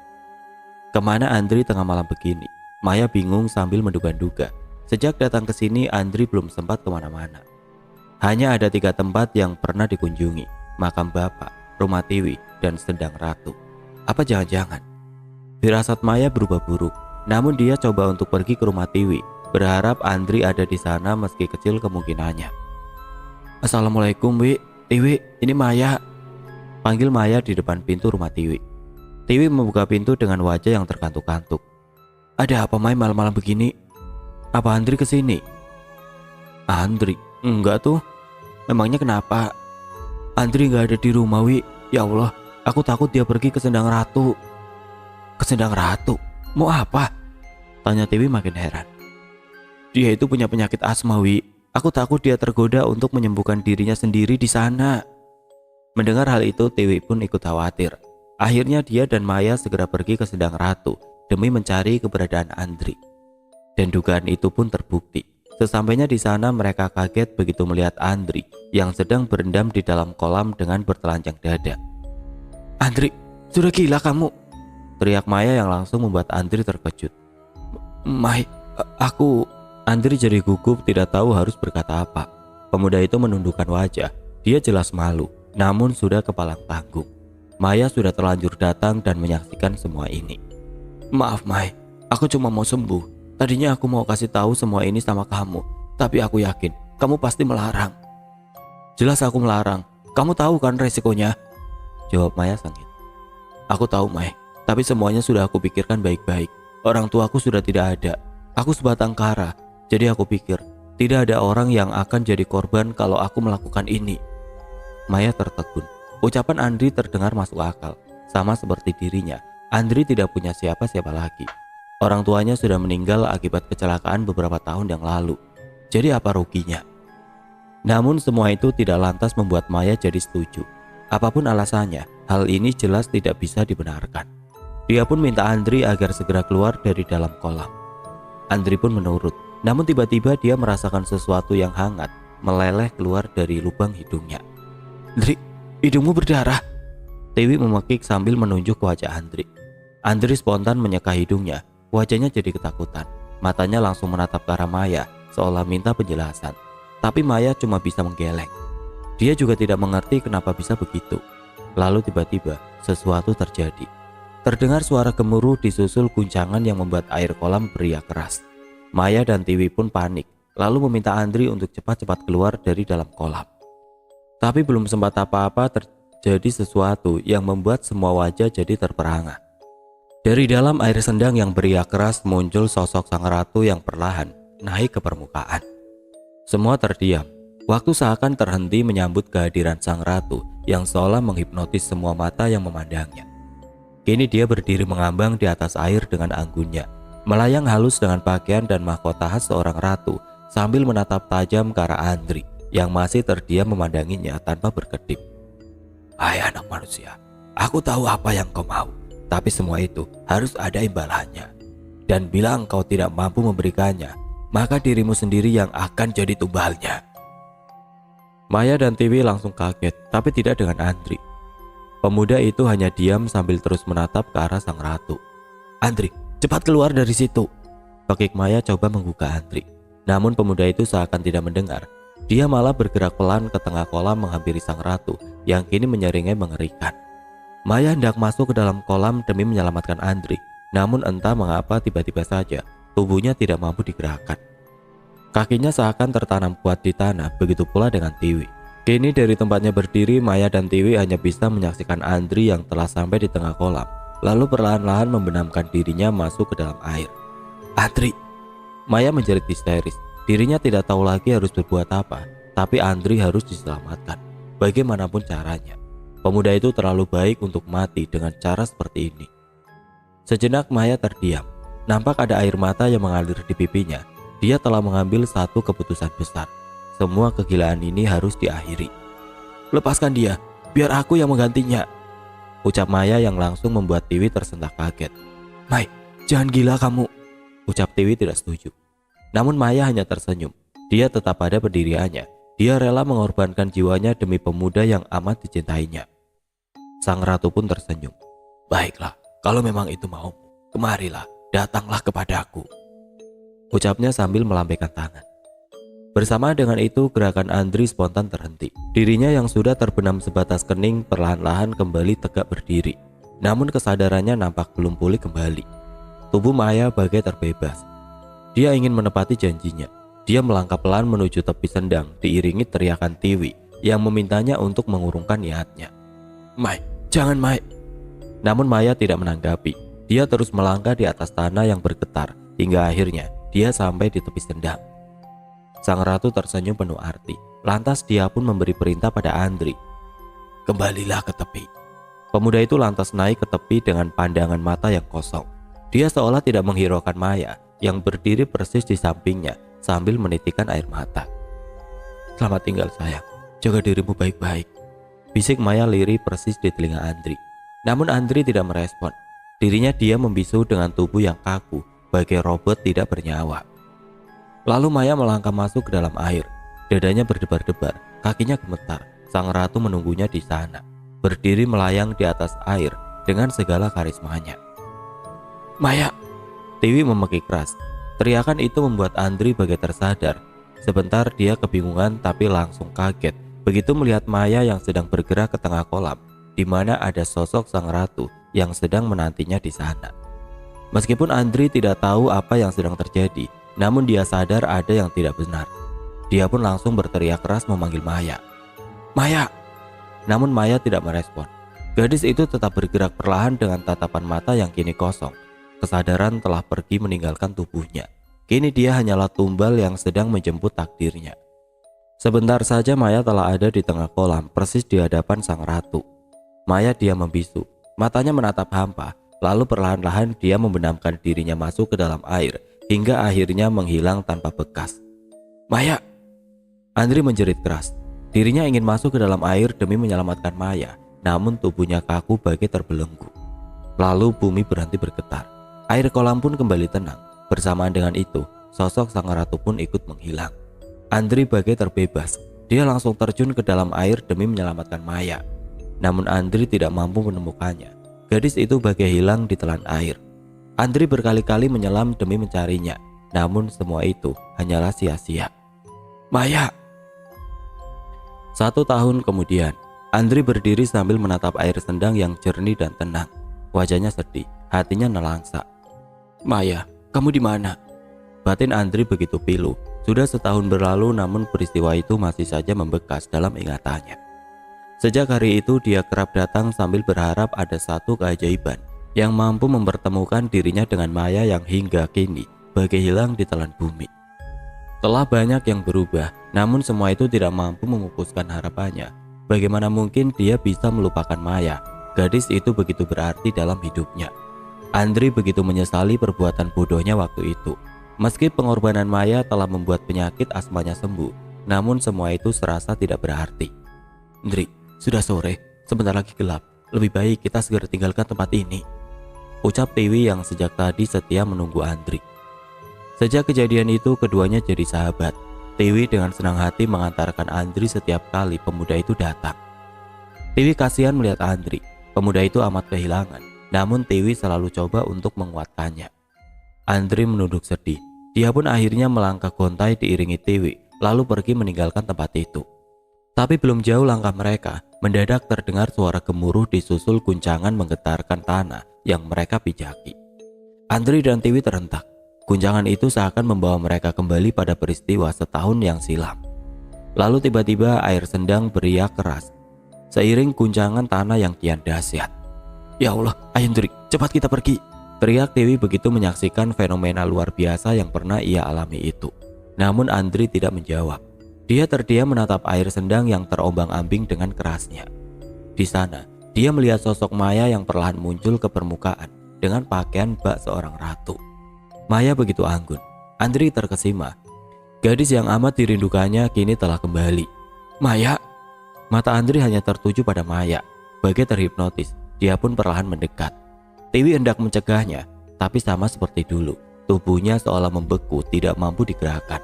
Kemana Andri tengah malam begini? Maya bingung sambil menduga-duga. Sejak datang ke sini, Andri belum sempat kemana-mana. Hanya ada 3 tempat yang pernah dikunjungi: makam bapak, rumah Tiwi, dan sendang ratu. Apa jangan-jangan? Firasat Maya berubah buruk, namun dia coba untuk pergi ke rumah Tiwi, berharap Andri ada di sana meski kecil kemungkinannya. Assalamualaikum, Wi. Tiwi, ini Maya. Panggil Maya di depan pintu rumah Tiwi. Tiwi membuka pintu dengan wajah yang terkantuk-kantuk. Ada apa, Mai, malam-malam begini? Apa Andri kesini? Andri? Enggak tuh. Memangnya kenapa? Andri gak ada di rumah, Wi. Ya Allah, aku takut dia pergi ke sendang ratu. Ke sendang ratu? Mau apa? Tanya Tiwi makin heran. Dia itu punya penyakit asma, Wi. Aku takut dia tergoda untuk menyembuhkan dirinya sendiri di sana. Mendengar hal itu, Tiwi pun ikut khawatir. Akhirnya dia dan Maya segera pergi ke sendang ratu demi mencari keberadaan Andri. Dan dugaan itu pun terbukti. Sesampainya di sana, mereka kaget begitu melihat Andri yang sedang berendam di dalam kolam dengan bertelanjang dada. Andri, sudah gila kamu! Teriak Maya yang langsung membuat Andri terkejut. Mai, aku... Andri jadi gugup, tidak tahu harus berkata apa. Pemuda itu menundukkan wajah. Dia jelas malu, namun sudah kepalang tanggung. Maya sudah terlanjur datang dan menyaksikan semua ini. Maaf, Mai, aku cuma mau sembuh. Tadinya aku mau kasih tahu semua ini sama kamu, tapi aku yakin kamu pasti melarang. Jelas aku melarang. Kamu tahu kan resikonya? Jawab Maya sangit. Aku tahu, Mai, tapi semuanya sudah aku pikirkan baik-baik. Orang tuaku sudah tidak ada. Aku sebatang kara. Jadi aku pikir tidak ada orang yang akan jadi korban kalau aku melakukan ini. Maya tertegun. Ucapan Andri terdengar masuk akal. Sama seperti dirinya, Andri tidak punya siapa-siapa lagi. Orang tuanya sudah meninggal akibat kecelakaan beberapa tahun yang lalu. Jadi apa ruginya? Namun semua itu tidak lantas membuat Maya jadi setuju. Apapun alasannya, hal ini jelas tidak bisa dibenarkan. Dia pun minta Andri agar segera keluar dari dalam kolam. Andri pun menurut, namun tiba-tiba dia merasakan sesuatu yang hangat meleleh keluar dari lubang hidungnya. Andri, hidungmu berdarah. Tiwi memekik sambil menunjuk ke wajah Andri. Andri spontan menyeka hidungnya. Wajahnya jadi ketakutan. Matanya langsung menatap ke arah Maya seolah minta penjelasan. Tapi Maya cuma bisa menggeleng. Dia juga tidak mengerti kenapa bisa begitu. Lalu tiba-tiba sesuatu terjadi. Terdengar suara gemuruh disusul guncangan yang membuat air kolam beriak keras. Maya dan Tiwi pun panik, lalu meminta Andri untuk cepat-cepat keluar dari dalam kolam. Tapi belum sempat apa-apa terjadi sesuatu yang membuat semua wajah jadi terperangah. Dari dalam air sendang yang beriak keras muncul sosok sang ratu yang perlahan naik ke permukaan. Semua terdiam. Waktu seakan terhenti menyambut kehadiran sang ratu yang seolah menghipnotis semua mata yang memandangnya. Kini dia berdiri mengambang di atas air dengan anggunnya, melayang halus dengan pakaian dan mahkota khas seorang ratu sambil menatap tajam ke arah Andri yang masih terdiam memandanginya tanpa berkedip. Hai anak manusia, aku tahu apa yang kau mau, tapi semua itu harus ada imbalannya. Dan bila engkau tidak mampu memberikannya, maka dirimu sendiri yang akan jadi tumbalnya. Maya dan Tiwi langsung kaget, tapi tidak dengan Andri. Pemuda itu hanya diam sambil terus menatap ke arah sang ratu. Andri, cepat keluar dari situ. Pakik Maya coba menggugah Andri, Namun pemuda itu seakan tidak mendengar. Dia malah bergerak pelan ke tengah kolam menghampiri sang ratu yang kini menyeringai mengerikan. Maya hendak masuk ke dalam kolam demi menyelamatkan Andri. Namun entah mengapa tiba-tiba saja tubuhnya tidak mampu digerakkan. Kakinya seakan tertanam kuat di tanah, begitu pula dengan Tiwi. Kini dari tempatnya berdiri, Maya dan Tiwi hanya bisa menyaksikan Andri yang telah sampai di tengah kolam, lalu perlahan-lahan membenamkan dirinya masuk ke dalam air. Andri! Maya menjerit histeris. Dirinya tidak tahu lagi harus berbuat apa, tapi Andri harus diselamatkan. Bagaimanapun caranya. Pemuda itu terlalu baik untuk mati dengan cara seperti ini. Sejenak Maya terdiam. Nampak ada air mata yang mengalir di pipinya. Dia telah mengambil satu keputusan besar. Semua kegilaan ini harus diakhiri. Lepaskan dia, biar aku yang menggantinya, ucap Maya yang langsung membuat Tiwi tersentak kaget. Mai, jangan gila kamu, ucap Tiwi tidak setuju. Namun Maya hanya tersenyum. Dia tetap pada pendiriannya. Dia rela mengorbankan jiwanya demi pemuda yang amat dicintainya. Sang ratu pun tersenyum. Baiklah, kalau memang itu maumu, kemarilah, datanglah kepadaku, ucapnya sambil melambaikan tangan. Bersama dengan itu gerakan Andri spontan terhenti. Dirinya yang sudah terbenam sebatas kening perlahan-lahan kembali tegak berdiri. Namun kesadarannya nampak belum pulih kembali. Tubuh Maya bagai terbebas. Dia ingin menepati janjinya. Dia melangkah pelan menuju tepi sendang diiringi teriakan Tiwi yang memintanya untuk mengurungkan niatnya. Mai, jangan Mai. Namun Maya tidak menanggapi. Dia terus melangkah di atas tanah yang bergetar hingga akhirnya dia sampai di tepi sendang. Sang ratu tersenyum penuh arti. Lantas dia pun memberi perintah pada Andri. Kembalilah ke tepi. Pemuda itu lantas naik ke tepi dengan pandangan mata yang kosong. Dia seolah tidak menghiraukan Maya yang berdiri persis di sampingnya sambil menitikkan air mata. Selamat tinggal sayang, jaga dirimu baik-baik, bisik Maya lirih persis di telinga Andri. Namun Andri tidak merespon. Dirinya dia membisu dengan tubuh yang kaku bagai robot tidak bernyawa. Lalu Maya melangkah masuk ke dalam air. Dadanya berdebar-debar, kakinya gemetar. Sang ratu menunggunya di sana, berdiri melayang di atas air dengan segala karismanya. Maya! Tiwi memekik keras. Teriakan itu membuat Andri bagai tersadar. Sebentar dia kebingungan tapi langsung kaget begitu melihat Maya yang sedang bergerak ke tengah kolam, di mana ada sosok sang ratu yang sedang menantinya di sana. Meskipun Andri tidak tahu apa yang sedang terjadi, namun dia sadar ada yang tidak benar. Dia pun langsung berteriak keras memanggil Maya. Maya! Namun Maya tidak merespon. Gadis itu tetap bergerak perlahan dengan tatapan mata yang kini kosong. Kesadaran telah pergi meninggalkan tubuhnya. Kini dia hanyalah tumbal yang sedang menjemput takdirnya. Sebentar saja Maya telah ada di tengah kolam, persis di hadapan sang ratu. Maya diam membisu, matanya menatap hampa. Lalu perlahan-lahan dia membenamkan dirinya masuk ke dalam air hingga akhirnya menghilang tanpa bekas. Maya! Andri menjerit keras. Dirinya ingin masuk ke dalam air demi menyelamatkan Maya, namun tubuhnya kaku bagai terbelenggu. Lalu bumi berhenti bergetar. Air kolam pun kembali tenang. Bersamaan dengan itu, sosok sang ratu pun ikut menghilang. Andri bagai terbebas. Dia langsung terjun ke dalam air demi menyelamatkan Maya. Namun Andri tidak mampu menemukannya. Gadis itu bagai hilang di telan air. Andri berkali-kali menyelam demi mencarinya, namun semua itu hanyalah sia-sia. Maya! 1 tahun kemudian, Andri berdiri sambil menatap air sendang yang jernih dan tenang. Wajahnya sedih, hatinya nelangsa. Maya, kamu di mana? Batin Andri begitu pilu. Sudah setahun berlalu namun peristiwa itu masih saja membekas dalam ingatannya. Sejak hari itu dia kerap datang sambil berharap ada satu keajaiban yang mampu mempertemukan dirinya dengan Maya yang hingga kini bagai hilang di telan bumi. Telah banyak yang berubah, namun semua itu tidak mampu memupuskan harapannya. Bagaimana mungkin dia bisa melupakan Maya? Gadis itu begitu berarti dalam hidupnya. Andri begitu menyesali perbuatan bodohnya waktu itu. Meski pengorbanan Maya telah membuat penyakit asmanya sembuh, namun semua itu serasa tidak berarti. Andri, sudah sore, sebentar lagi gelap. Lebih baik kita segera tinggalkan tempat ini, ucap Tiwi yang sejak tadi setia menunggu Andri. Sejak kejadian itu keduanya jadi sahabat. Tiwi dengan senang hati mengantarkan Andri setiap kali pemuda itu datang. Tiwi kasihan melihat Andri. Pemuda itu amat kehilangan, namun Tiwi selalu coba untuk menguatkannya. Andri menunduk sedih. Dia pun akhirnya melangkah gontai diiringi Tiwi, lalu pergi meninggalkan tempat itu. Tapi belum jauh langkah mereka, mendadak terdengar suara gemuruh disusul guncangan menggetarkan tanah yang mereka pijaki. Andri dan Tiwi terhentak. Guncangan itu seakan membawa mereka kembali pada peristiwa setahun yang silam. Lalu tiba-tiba air sendang beriak keras, seiring guncangan tanah yang kian dahsyat. "Ya Allah, ayo Andri, cepat kita pergi!" teriak Tiwi begitu menyaksikan fenomena luar biasa yang pernah ia alami itu. Namun Andri tidak menjawab. Dia terdiam menatap air sendang yang terombang-ambing dengan kerasnya. Di sana, dia melihat sosok Maya yang perlahan muncul ke permukaan dengan pakaian bak seorang ratu. Maya begitu anggun. Andri terkesima. Gadis yang amat dirindukannya kini telah kembali. "Maya!" Mata Andri hanya tertuju pada Maya. Bagai terhipnotis, dia pun perlahan mendekat. Tiwi hendak mencegahnya, tapi sama seperti dulu, tubuhnya seolah membeku, tidak mampu digerakkan.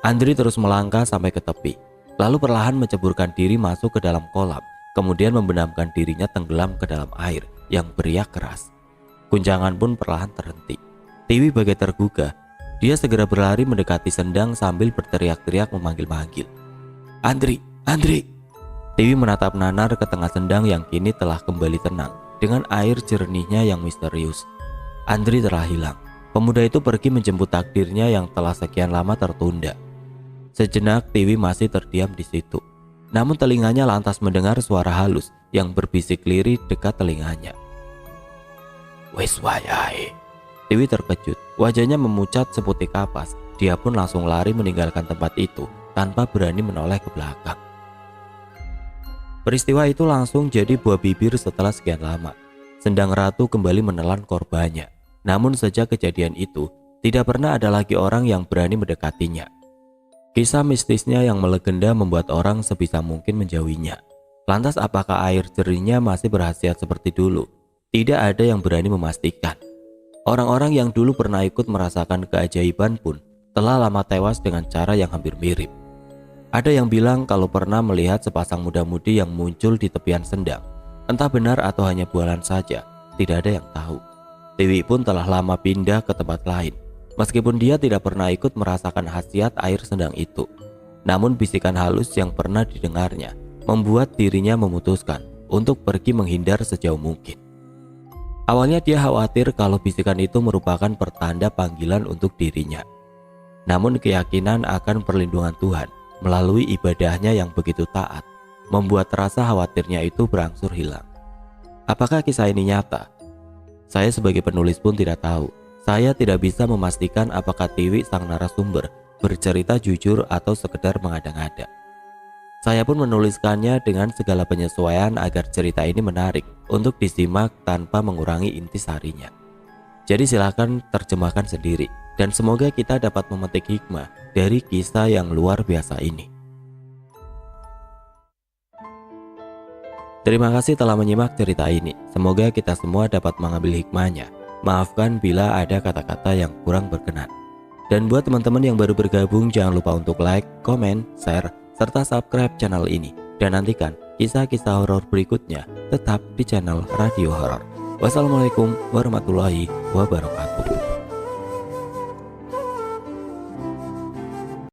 Andri terus melangkah sampai ke tepi, lalu perlahan menceburkan diri masuk ke dalam kolam, kemudian membenamkan dirinya tenggelam ke dalam air yang beriak keras. Guncangan pun perlahan terhenti. Tiwi bagai tergugah. Dia segera berlari mendekati sendang sambil berteriak-teriak memanggil-manggil. "Andri, Andri!" Tiwi menatap nanar ke tengah sendang yang kini telah kembali tenang dengan air jernihnya yang misterius. Andri telah hilang. Pemuda itu pergi menjemput takdirnya yang telah sekian lama tertunda. Sejenak Tiwi masih terdiam di situ. Namun telinganya lantas mendengar suara halus yang berbisik lirih dekat telinganya. "Wis wayahe." Tiwi terkejut, wajahnya memucat seputih kapas. Dia pun langsung lari meninggalkan tempat itu tanpa berani menoleh ke belakang. Peristiwa itu langsung jadi buah bibir setelah sekian lama. Sendang Ratu kembali menelan korbannya. Namun sejak kejadian itu, tidak pernah ada lagi orang yang berani mendekatinya. Kisah mistisnya yang melegenda membuat orang sebisa mungkin menjauhinya. Lantas apakah air jernihnya masih berkhasiat seperti dulu? Tidak ada yang berani memastikan. Orang-orang yang dulu pernah ikut merasakan keajaiban pun telah lama tewas dengan cara yang hampir mirip. Ada yang bilang kalau pernah melihat sepasang muda-mudi yang muncul di tepian sendang. Entah benar atau hanya bualan saja, tidak ada yang tahu. Tiwi pun telah lama pindah ke tempat lain, meskipun dia tidak pernah ikut merasakan khasiat air sendang itu. Namun bisikan halus yang pernah didengarnya membuat dirinya memutuskan untuk pergi menghindar sejauh mungkin. Awalnya dia khawatir kalau bisikan itu merupakan pertanda panggilan untuk dirinya. Namun keyakinan akan perlindungan Tuhan melalui ibadahnya yang begitu taat membuat rasa khawatirnya itu berangsur hilang. Apakah kisah ini nyata? Saya sebagai penulis pun tidak tahu. Saya tidak bisa memastikan apakah Tiwi sang narasumber bercerita jujur atau sekedar mengada-ngada. Saya pun menuliskannya dengan segala penyesuaian agar cerita ini menarik untuk disimak tanpa mengurangi intisarinya. Jadi silakan terjemahkan sendiri dan semoga kita dapat memetik hikmah dari kisah yang luar biasa ini. Terima kasih telah menyimak cerita ini. Semoga kita semua dapat mengambil hikmahnya. Maafkan bila ada kata-kata yang kurang berkenan. Dan buat teman-teman yang baru bergabung, jangan lupa untuk like, komen, share, serta subscribe channel ini. Dan nantikan kisah-kisah horor berikutnya tetap di channel Radio Horor. Wassalamualaikum warahmatullahi wabarakatuh.